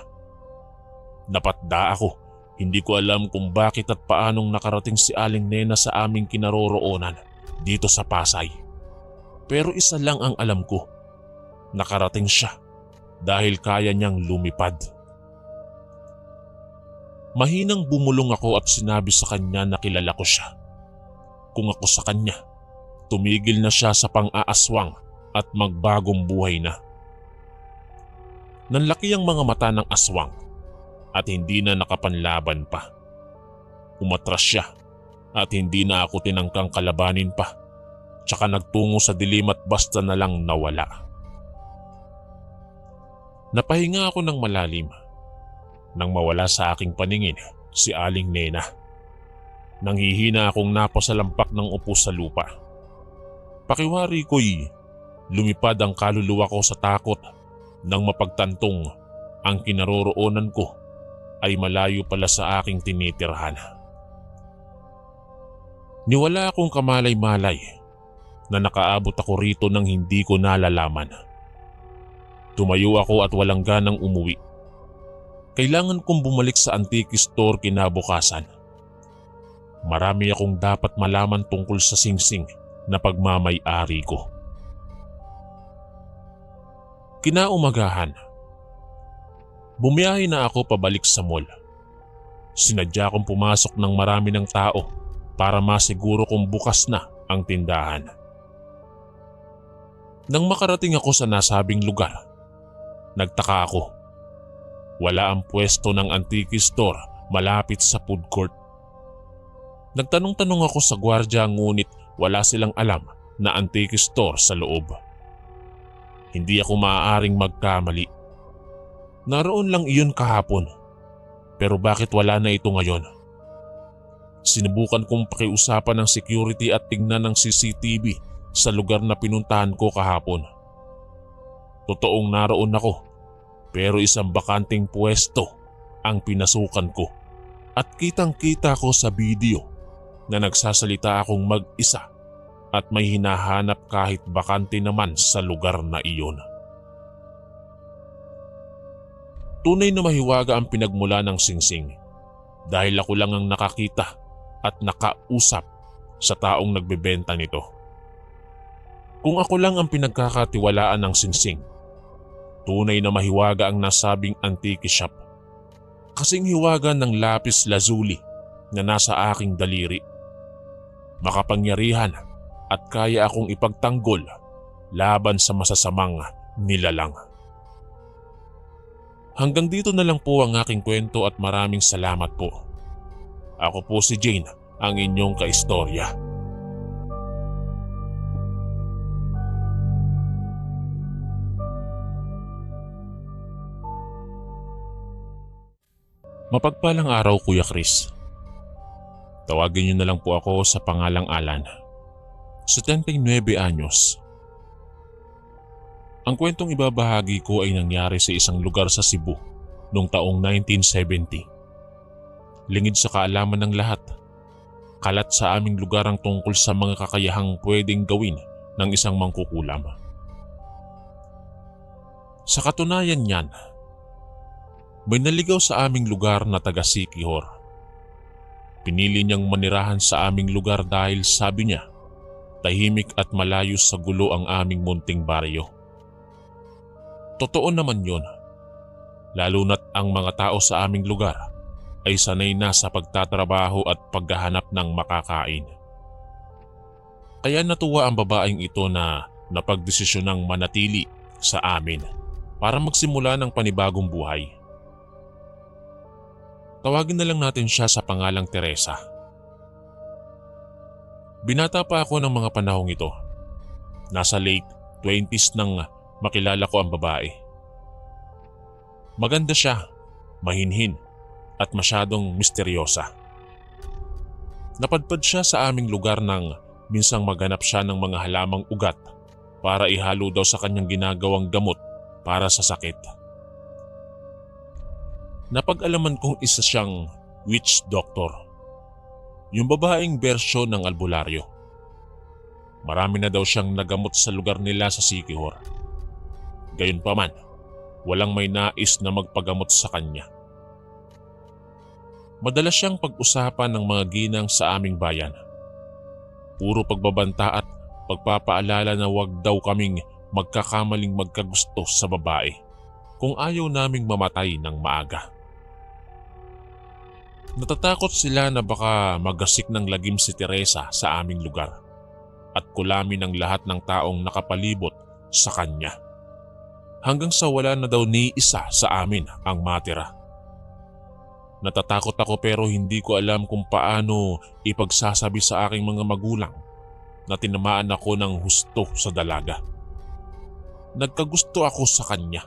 Napatda ako. Hindi ko alam kung bakit at paanong nakarating si Aling Nena sa aming kinaroroonan dito sa Pasay. Pero isa lang ang alam ko. Nakarating siya dahil kaya niyang lumipad. Mahinang bumulong ako at sinabi sa kanya na kilala ko siya. Kung ako sa kanya, tumigil na siya sa pang-aaswang at magbagong buhay na. Nanlaki ang mga mata ng aswang at hindi na nakapanlaban pa. Umatras siya at hindi na ako tinangkang kalabanin pa. Tsaka nagtungo sa dilim at basta na lang nawala. Napahinga ako ng malalim nang mawala sa aking paningin si Aling Nena. Nanghihina akong napasalampak ng upo sa lupa. Pakiwari ko'y lumipad ang kaluluwa ko sa takot nang mapagtantong ang kinaroroonan ko ay malayo pala sa aking tinitirhan. Niwala akong kamalay-malay na nakaabot ako rito nang hindi ko nalalaman. Tumayo ako at walang ganang umuwi. Kailangan kong bumalik sa antique store kinabukasan. Marami akong dapat malaman tungkol sa singsing na pagmamay-ari ko. Kinaumagahan, bumiyahe na ako pabalik sa mall. Sinadya kong pumasok ng marami ng tao para masiguro kung bukas na ang tindahan. Nang makarating ako sa nasabing lugar, nagtaka ako. Wala ang pwesto ng antique store malapit sa food court. Nagtanong-tanong ako sa gwardiya ngunit wala silang alam na antique store sa loob. Hindi ako maaaring magkamali. Naroon lang iyon kahapon. Pero bakit wala na ito ngayon? Sinubukan kong pakiusapan ng security at tingnan ng CCTV sa lugar na pinuntahan ko kahapon. Totoong naroon ako, pero isang bakanting pwesto ang pinasukan ko At kitang-kita ko sa video na nagsasalita akong mag-isa at may hinahanap kahit bakante naman sa lugar na iyon. Tunay na mahiwaga ang pinagmula ng singsing dahil ako lang ang nakakita at nakausap sa taong nagbebenta nito. Kung ako lang ang pinagkakatiwalaan ng singsing, tunay na mahiwaga ang nasabing antique shop. Kasing hiwaga ng lapis lazuli na nasa aking daliri. Makapangyarihan at kaya akong ipagtanggol laban sa masasamang nilalang. Hanggang dito na lang po ang aking kwento at maraming salamat po. Ako po si Jane, ang inyong kaistorya. Mapagpalang araw, Kuya Chris. Tawagin niyo na lang po ako sa pangalang Alan. 79 anyos. Ang kwentong ibabahagi ko ay nangyari sa isang lugar sa Cebu noong taong 1970. Lingid sa kaalaman ng lahat, kalat sa aming lugar ang tungkol sa mga kakayahang pwedeng gawin ng isang mangkukulam. Sa katunayan niyan, may naligaw sa aming lugar na taga Siquijor. Pinili niyang manirahan sa aming lugar dahil sabi niya, tahimik at malayo sa gulo ang aming munting baryo. Totoo naman yun, lalo na't ang mga tao sa aming lugar ay sanay na sa pagtatrabaho at paghahanap ng makakain. Kaya natuwa ang babaeng ito na napagdesisyonang manatili sa amin para magsimula ng panibagong buhay. Tawagin na lang natin siya sa pangalang Teresa. Binata pa ako ng mga panahong ito. Nasa late 20s nang makilala ko ang babae. Maganda siya, mahinhin at masyadong misteryosa. Napadpad siya sa aming lugar nang minsang maghanap siya ng mga halamang ugat para ihalo daw sa kanyang ginagawang gamot para sa sakit. Napag-alaman kong isa siyang witch doctor. Yung babaeng bersyon ng albularyo. Marami na daw siyang nagamot sa lugar nila sa Siquijor. Gayunpaman, walang may nais na magpagamot sa kanya. Madalas siyang pag-usapan ng mga ginang sa aming bayan. Puro pagbabanta at pagpapaalala na wag daw kaming magkakamaling magkagusto sa babae kung ayaw naming mamatay ng maaga. Natatakot sila na baka magasik ng lagim si Teresa sa aming lugar at kulamin ng lahat ng taong nakapalibot sa kanya. Hanggang sa wala na daw ni isa sa amin ang matira. Natatakot ako pero hindi ko alam kung paano ipagsasabi sa aking mga magulang na tinamaan ako ng husto sa dalaga. Nagkagusto ako sa kanya.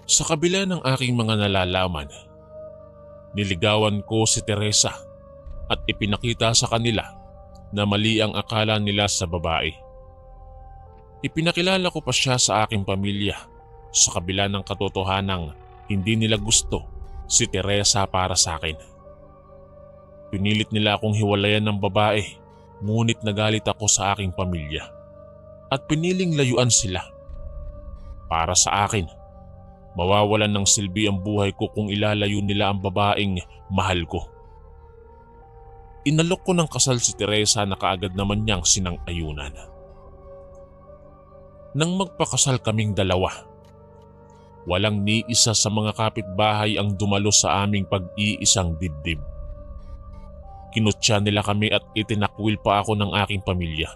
Sa kabila ng aking mga nalalaman, niligawan ko si Teresa at ipinakita sa kanila na mali ang akala nila sa babae. Ipinakilala ko pa siya sa aking pamilya sa kabila ng katotohanang hindi nila gusto si Teresa para sa akin. Pinilit nila akong hiwalayan ng babae, ngunit nagalit ako sa aking pamilya at piniling layuan sila. Para sa akin, mawawalan ng silbi ang buhay ko kung ilalayo nila ang babaeng mahal ko. Inalok ko ng kasal si Teresa na kaagad naman niyang sinang-ayunan. Nang magpakasal kaming dalawa, walang ni isa sa mga kapitbahay ang dumalo sa aming pag-iisang dibdib. Kinutya nila kami at itinakwil pa ako ng aking pamilya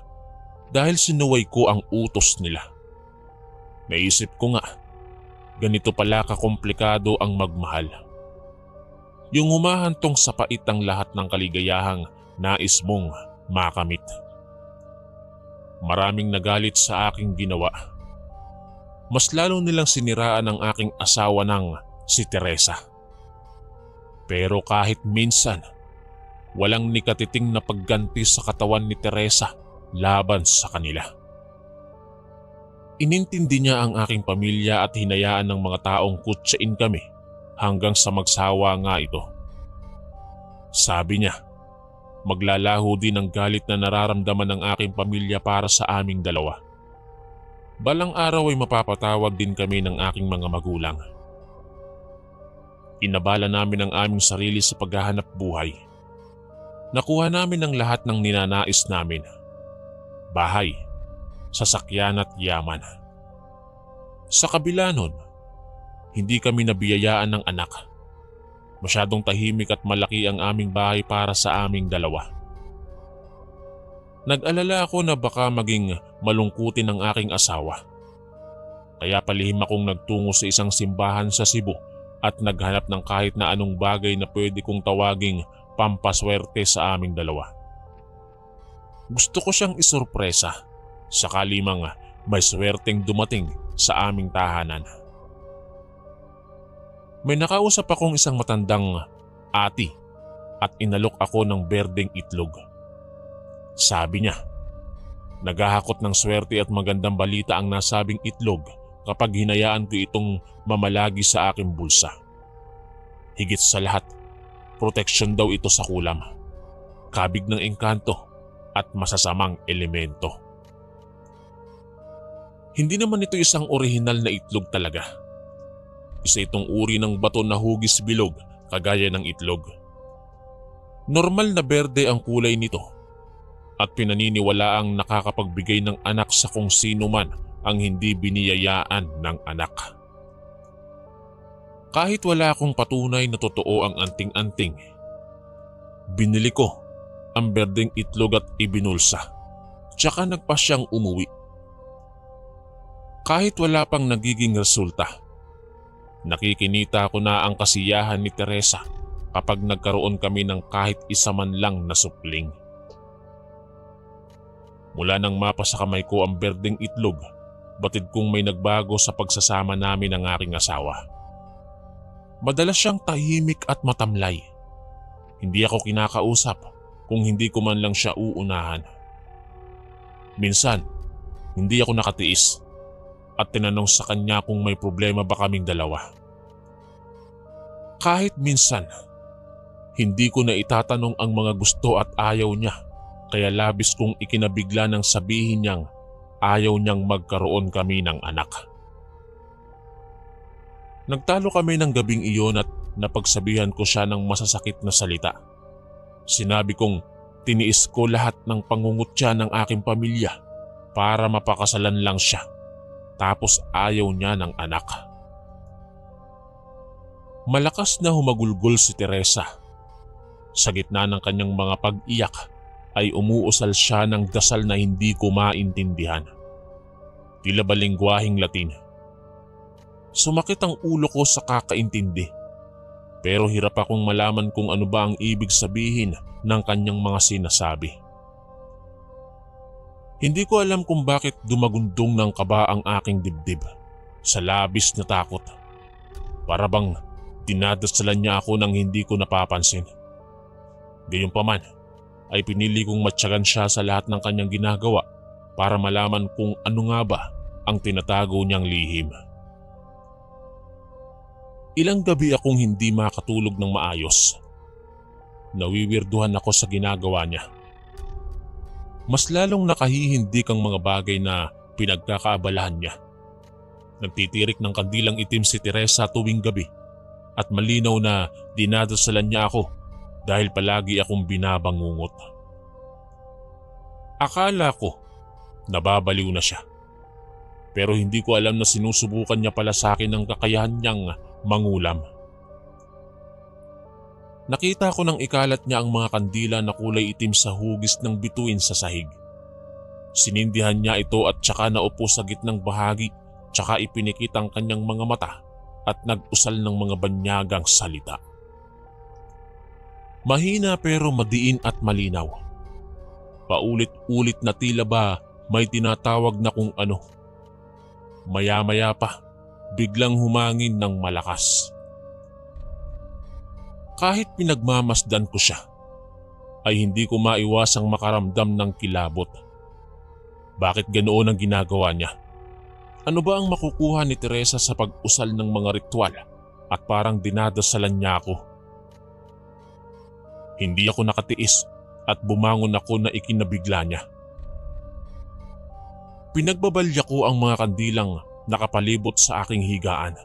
dahil sinuway ko ang utos nila. Naisip ko nga, ganito pala kakomplikado ang magmahal. Yung humahantong sa pait ang lahat ng kaligayahang nais mong makamit. Maraming nagalit sa aking ginawa. Mas lalo nilang siniraan ang aking asawa ng si Teresa. Pero kahit minsan, walang nikatiting na pagganti sa katawan ni Teresa laban sa kanila. Inintindi niya ang aking pamilya at hinayaan ng mga taong kutsain kami hanggang sa magsawa nga ito. Sabi niya, maglalaho din ang galit na nararamdaman ng aking pamilya para sa aming dalawa. Balang araw ay mapapatawag din kami ng aking mga magulang. Inabala namin ang aming sarili sa paghahanap buhay. Nakuha namin ang lahat ng ninanais namin. Bahay, sasakyan at yaman. Sa kabila nun, hindi kami nabiyayaan ng anak. Masyadong tahimik at malaki ang aming bahay para sa aming dalawa. Nag-alala ako na baka maging malungkutin ang aking asawa. Kaya palihim akong nagtungo sa isang simbahan sa Cebu at naghanap ng kahit na anong bagay na pwede kong tawaging pampaswerte sa aming dalawa. Gusto ko siyang isurpresa sakali mang may swerteng dumating sa aming tahanan. May nakausap akong isang matandang ati at inalok ako ng berdeng itlog. Sabi niya, naghahakot ng swerte at magandang balita ang nasabing itlog kapag hinayaan ko itong mamalagi sa aking bulsa. Higit sa lahat, proteksyon daw ito sa kulam, kabig ng engkanto at masasamang elemento. Hindi naman ito isang orihinal na itlog talaga. Isa itong uri ng bato na hugis bilog kagaya ng itlog. Normal na berde ang kulay nito at pinaniniwalaang nakakapagbigay ng anak sa kung sino man ang hindi biniyayaan ng anak. Kahit wala akong patunay na totoo ang anting-anting, binili ko ang berdeng itlog at ibinulsa, tsaka nagpa siyang umuwi. Kahit wala pang nagiging resulta, nakikinita ko na ang kasiyahan ni Teresa kapag nagkaroon kami ng kahit isa man lang na supling. Mula nang mapa sa kamay ko ang berdeng itlog, batid kong may nagbago sa pagsasama namin ng aking asawa. Madalas siyang tahimik at matamlay. Hindi ako kinakausap kung hindi ko man lang siya uunahan. Minsan, hindi ako nakatiis at tinanong sa kanya kung may problema ba kaming dalawa. Kahit minsan, hindi ko na itatanong ang mga gusto at ayaw niya, kaya labis kong ikinabigla ng sabihin niyang ayaw niyang magkaroon kami ng anak. Nagtalo kami ng gabing iyon at napagsabihan ko siya ng masasakit na salita. Sinabi kong tiniis ko lahat ng pangungutya ng aking pamilya para mapakasalan lang siya, tapos ayaw niya ng anak. Malakas na humagulgol si Teresa. Sa gitna ng kanyang mga pag-iyak ay umuusal siya ng dasal na hindi ko maintindihan. Tila ba lengguwaheng Latin. Sumakit ang ulo ko sa kakaintindi, pero hirap akong malaman kung ano ba ang ibig sabihin ng kanyang mga sinasabi. Hindi ko alam kung bakit dumagundong ng kaba ang aking dibdib sa labis na takot. Para bang dinadasalan niya ako nang hindi ko napapansin. Gayunpaman ay pinili kong matyagan siya sa lahat ng kanyang ginagawa para malaman kung ano nga ba ang tinatago niyang lihim. Ilang gabi akong hindi makatulog ng maayos. Nawiwirduhan ako sa ginagawa niya. Mas lalong nakahihindik ang mga bagay na pinagkakaabalahan niya. Nagtitirik ng kandilang itim si Teresa tuwing gabi at malinaw na dinadasalan niya ako dahil palagi akong binabangungot. Akala ko nababaliw na siya, pero hindi ko alam na sinusubukan niya pala sa akin ang kakayahan niyang mangulam. Nakita ko nang ikalat niya ang mga kandila na kulay itim sa hugis ng bituin sa sahig. Sinindihan niya ito at tsaka naupo sa gitnang bahagi, tsaka ipinikit ang kanyang mga mata at nag-usal ng mga banyagang salita. Mahina pero madiin at malinaw. Paulit-ulit na tila ba may tinatawag na kung ano. Maya-maya pa, biglang humangin ng malakas. Kahit pinagmamasdan ko siya, ay hindi ko maiwasang makaramdam ng kilabot. Bakit ganoon ang ginagawa niya? Ano ba ang makukuha ni Teresa sa pag-usal ng mga ritual at parang dinadasalan niya ako. Hindi ako nakatiis at bumangon ako na ikinabigla niya. Pinagbabalya ko ang mga kandilang nakapalibot sa aking higaan.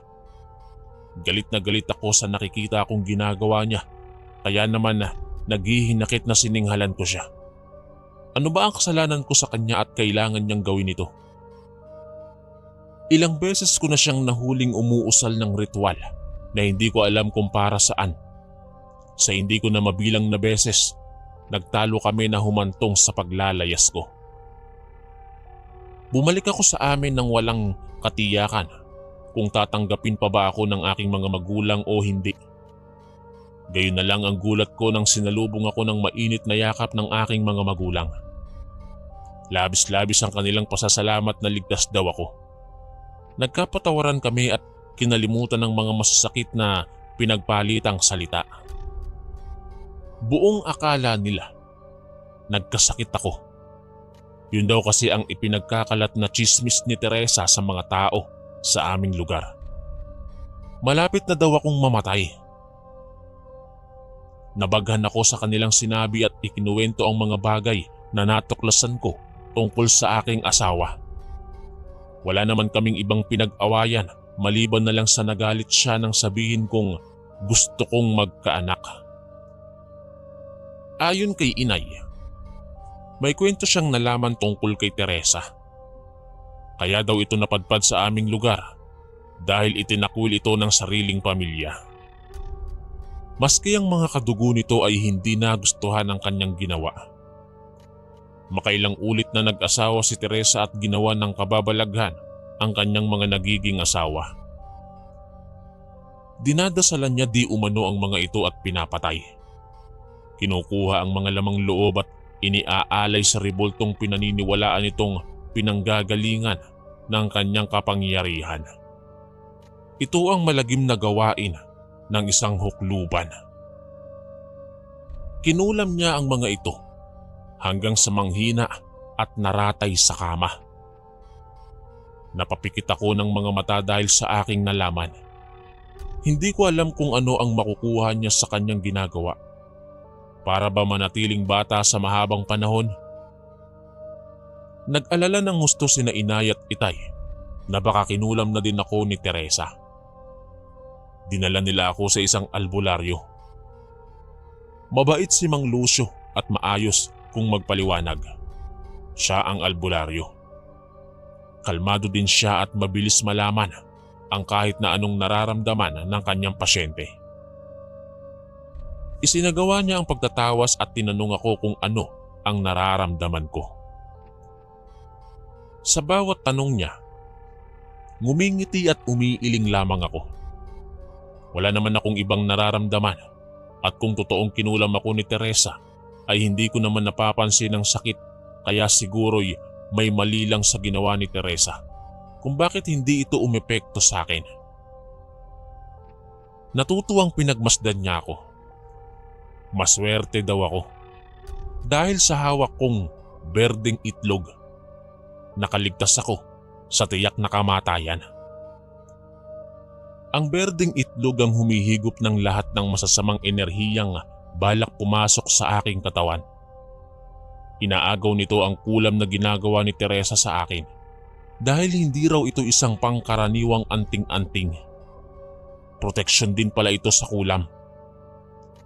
Galit na galit ako sa nakikita kong ginagawa niya, kaya naman naghihinakit na sininghalan ko siya. Ano ba ang kasalanan ko sa kanya at kailangan niyang gawin ito? Ilang beses ko na siyang nahuling umuusal ng ritual na hindi ko alam kung para saan. Sa hindi ko na mabilang na beses, nagtalo kami na humantong sa paglalayas ko. Bumalik ako sa amin nang walang katiyakan kung tatanggapin pa ba ako ng aking mga magulang o hindi. Gayon na lang ang gulat ko nang sinalubong ako ng mainit na yakap ng aking mga magulang. Labis-labis ang kanilang pasasalamat na ligtas daw ako. Nagkapatawaran kami at kinalimutan ng mga masasakit na pinagpalitang salita. Buong akala nila nagkasakit ako. Yun daw kasi ang ipinagkakalat na tsismis ni Teresa sa mga tao sa aming lugar. Malapit na daw akong mamatay. Nabaghan ako sa kanilang sinabi at ikinuwento ang mga bagay na natuklasan ko tungkol sa aking asawa. Wala naman kaming ibang pinag-awayan maliban na lang sa nagalit siya nang sabihin kong gusto kong magkaanak. Ayon kay inay, may kwento siyang nalaman tungkol kay Teresa. Kaya daw ito napadpad sa aming lugar dahil itinakwil ito ng sariling pamilya. Maski ang mga kadugo nito ay hindi nagustuhan ang kanyang ginawa. Makailang ulit na nag-asawa si Teresa at ginawa ng kababalaghan ang kanyang mga nagiging asawa. Dinadasalan niya di umano ang mga ito at pinapatay. Kinukuha ang mga lamang loob at iniaalay sa reboltong pinaniniwalaan itong pinanggagalingan ng kanyang kapangyarihan. Ito ang malagim na gawain ng isang hukluban. Kinulam niya ang mga ito hanggang sa manghina at naratay sa kama. Napapikit ako ng mga mata dahil sa aking nalaman. Hindi ko alam kung ano ang makukuha niya sa kanyang ginagawa. Para ba manatiling bata sa mahabang panahon? Nag-alala ng husto sina inay at itay na baka kinulam na din ako ni Teresa. Dinala nila ako sa isang albularyo. Mabait si Mang Lucio at maayos kung magpaliwanag. Siya ang albularyo. Kalmado din siya at mabilis malaman ang kahit na anong nararamdaman ng kanyang pasyente. Isinagawa niya ang pagtatawas at tinanong ako kung ano ang nararamdaman ko. Sa bawat tanong niya, ngumingiti at umiiling lamang ako. Wala naman akong ibang nararamdaman at kung totoong kinulam ako ni Teresa ay hindi ko naman napapansin ang sakit, kaya siguro'y may mali lang sa ginawa ni Teresa kung bakit hindi ito umepekto sa akin. Natutuwang pinagmasdan niya ako. Maswerte daw ako dahil sa hawak kong berdeng itlog. Nakaligtas ako sa tiyak na kamatayan. Ang berdeng itlog ang humihigop ng lahat ng masasamang enerhiyang balak pumasok sa aking katawan. Inaagaw nito ang kulam na ginagawa ni Teresa sa akin dahil hindi raw ito isang pangkaraniwang anting-anting. Proteksyon din pala ito sa kulam.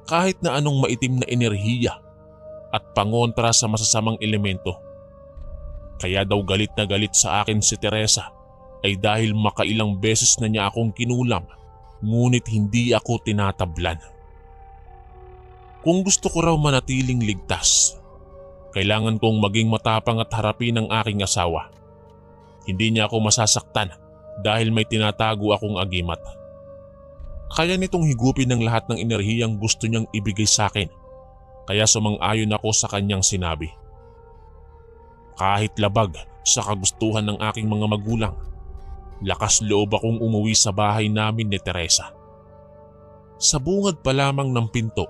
Kahit na anong maitim na enerhiya at pangontra sa masasamang elemento. Kaya daw galit na galit sa akin si Teresa ay dahil makailang beses na niya akong kinulam ngunit hindi ako tinatablan. Kung gusto ko raw manatiling ligtas, kailangan kong maging matapang at harapin ang aking asawa. Hindi niya ako masasaktan dahil may tinatago akong agimat. Kaya nitong higupin ng lahat ng enerhiyang gusto niyang ibigay sa akin. Kaya sumang-ayon ako sa kanyang sinabi. Kahit labag sa kagustuhan ng aking mga magulang, lakas loob akong umuwi sa bahay namin ni Teresa. Sa bungad pa lamang ng pinto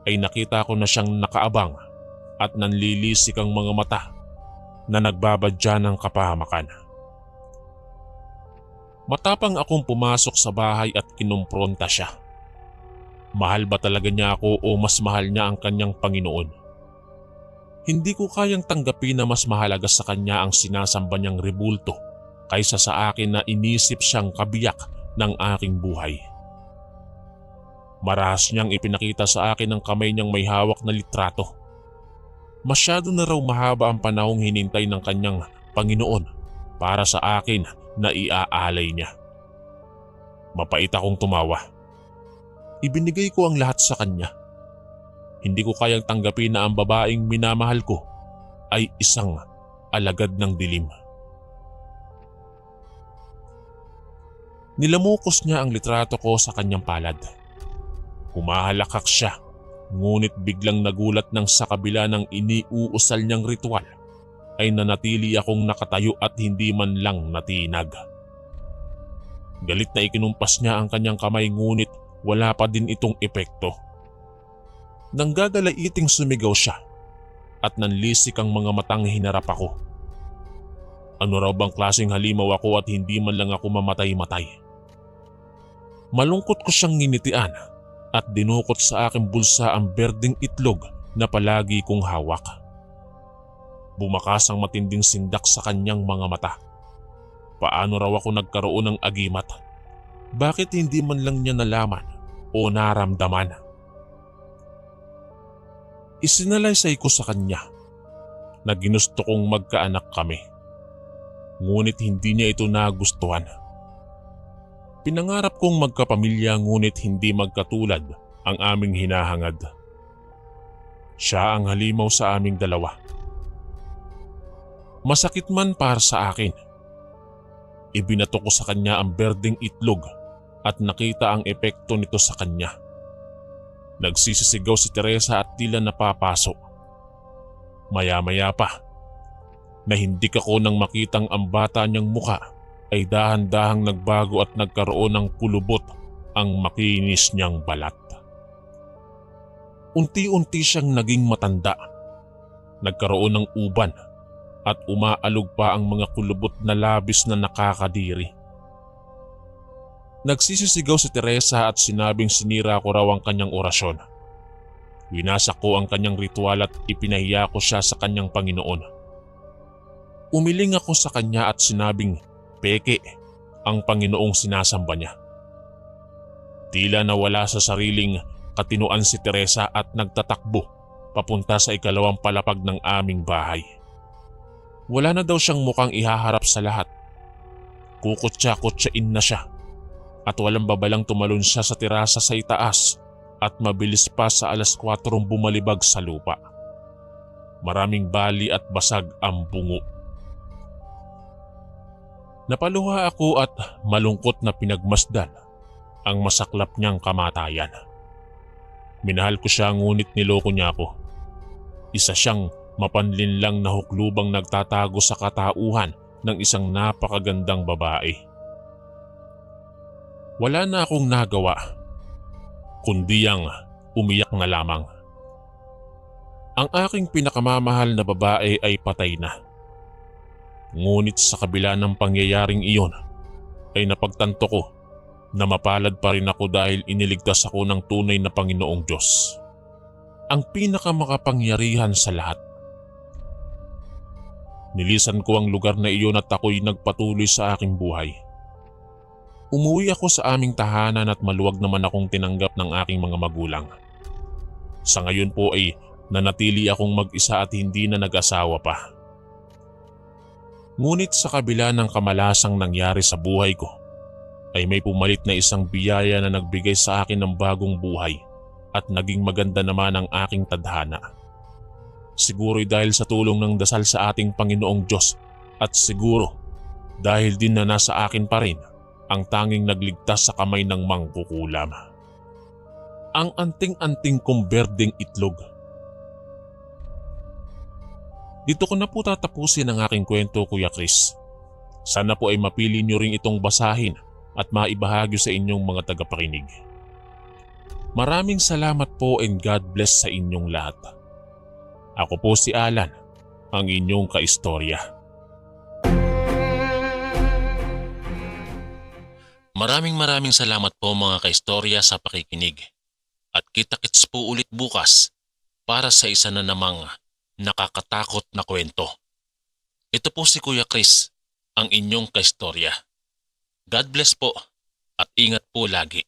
ay nakita ko na siyang nakaabang at nanlilisik ang mga mata na nagbabadya ng kapahamakan. Matapang akong pumasok sa bahay at kinumpronta siya. Mahal ba talaga niya ako o mas mahal niya ang kanyang Panginoon? Hindi ko kayang tanggapin na mas mahalaga sa kanya ang sinasamba niyang rebulto kaysa sa akin na inisip siyang kabiyak ng aking buhay. Marahas niyang ipinakita sa akin ang kamay niyang may hawak na litrato. Masyado na raw mahaba ang panahong hinintay ng kanyang Panginoon para sa akin na iaalay niya. Mapait akong tumawa. Ibinigay ko ang lahat sa kanya. Hindi ko kayang tanggapin na ang babaeng minamahal ko ay isang alagad ng dilim. Nilamukos niya ang litrato ko sa kanyang palad. Humahalakak siya, ngunit biglang nagulat nang sa kabila ng iniuusal niyang ritual ay nanatili akong nakatayo at hindi man lang natinag. Galit na ikinumpas niya ang kanyang kamay ngunit wala pa din itong epekto. Nang gagalaiting sumigaw siya at nanlisik ang mga matang hinarap ako. Ano raw bang klaseng halimaw ako at hindi man lang ako mamatay-matay? Malungkot ko siyang nginitian at dinukot sa aking bulsa ang berdeng itlog na palagi kong hawak. Bumakas ang matinding sindak sa kanyang mga mata. Paano raw ako nagkaroon ng agimat? Bakit hindi man lang niya nalaman o naramdaman? Isinalaysay ko sa kanya na ginusto kong magkaanak kami. Ngunit hindi niya ito nagustuhan. Pinangarap kong magkapamilya ngunit hindi magkatulad ang aming hinahangad. Siya ang halimaw sa aming dalawa. Masakit man para sa akin. Ibinato ko sa kanya ang berdeng itlog at nakita ang epekto nito sa kanya. Nagsisisigaw si Teresa at tila napapaso. Maya-maya pa, nahindik ako nang makitang ang bata niyang muka ay dahan-dahang nagbago at nagkaroon ng kulubot ang makinis niyang balat. Unti-unti siyang naging matanda. Nagkaroon ng uban at umaalog pa ang mga kulubot na labis na nakakadiri. Nagsisisigaw si Teresa at sinabing sinira ko raw ang kanyang orasyon. Winasak ko ang kanyang ritual at ipinahiya ko siya sa kanyang Panginoon. Umiling ako sa kanya at sinabing peke ang Panginoong sinasamba niya. Tila nawala sa sariling katinuan si Teresa at nagtatakbo papunta sa ikalawang palapag ng aming bahay. Wala na daw siyang mukhang ihaharap sa lahat. Kukutsa-kutsain na siya at walang babalang tumalon siya sa terasa sa itaas at mabilis pa sa 4:00 bumalibag sa lupa. Maraming bali at basag ang bungo. Napaluha ako at malungkot na pinagmasdan ang masaklap niyang kamatayan. Minahal ko siya ngunit niloko niya ako. Isa siyang mapanlinlang na huklubang nagtatago sa katauhan ng isang napakagandang babae. Wala na akong nagawa, kundi ang umiyak na lamang. Ang aking pinakamamahal na babae ay patay na. Ngunit sa kabila ng pangyayaring iyon ay napagtanto ko na mapalad pa rin ako dahil iniligtas ako ng tunay na Panginoong Diyos, ang pinakamakapangyarihan sa lahat. Nilisan ko ang lugar na iyon at ako'y nagpatuloy sa aking buhay. Umuwi ako sa aming tahanan at maluwag naman akong tinanggap ng aking mga magulang. Sa ngayon po ay nanatili akong mag-isa at hindi na nag-asawa pa. Ngunit sa kabila ng kamalasang nangyari sa buhay ko, ay may pumalit na isang biyaya na nagbigay sa akin ng bagong buhay at naging maganda naman ang aking tadhana. Siguro'y dahil sa tulong ng dasal sa ating Panginoong Diyos at siguro dahil din na nasa akin pa rin ang tanging nagligtas sa kamay ng mangkukulam. Ang anting-anting kong berdeng itlog. Dito ko na po tatapusin ang aking kwento, Kuya Chris. Sana po ay mapili niyo rin itong basahin at maibahagi sa inyong mga tagapakinig. Maraming salamat po and God bless sa inyong lahat. Ako po si Alan, ang inyong kaistorya. Maraming salamat po mga kaistorya sa pakikinig. At kita-kits po ulit bukas para sa isa na namang nakakatakot na kwento. Ito po si Kuya Chris, ang inyong kaistorya. God bless po at ingat po lagi.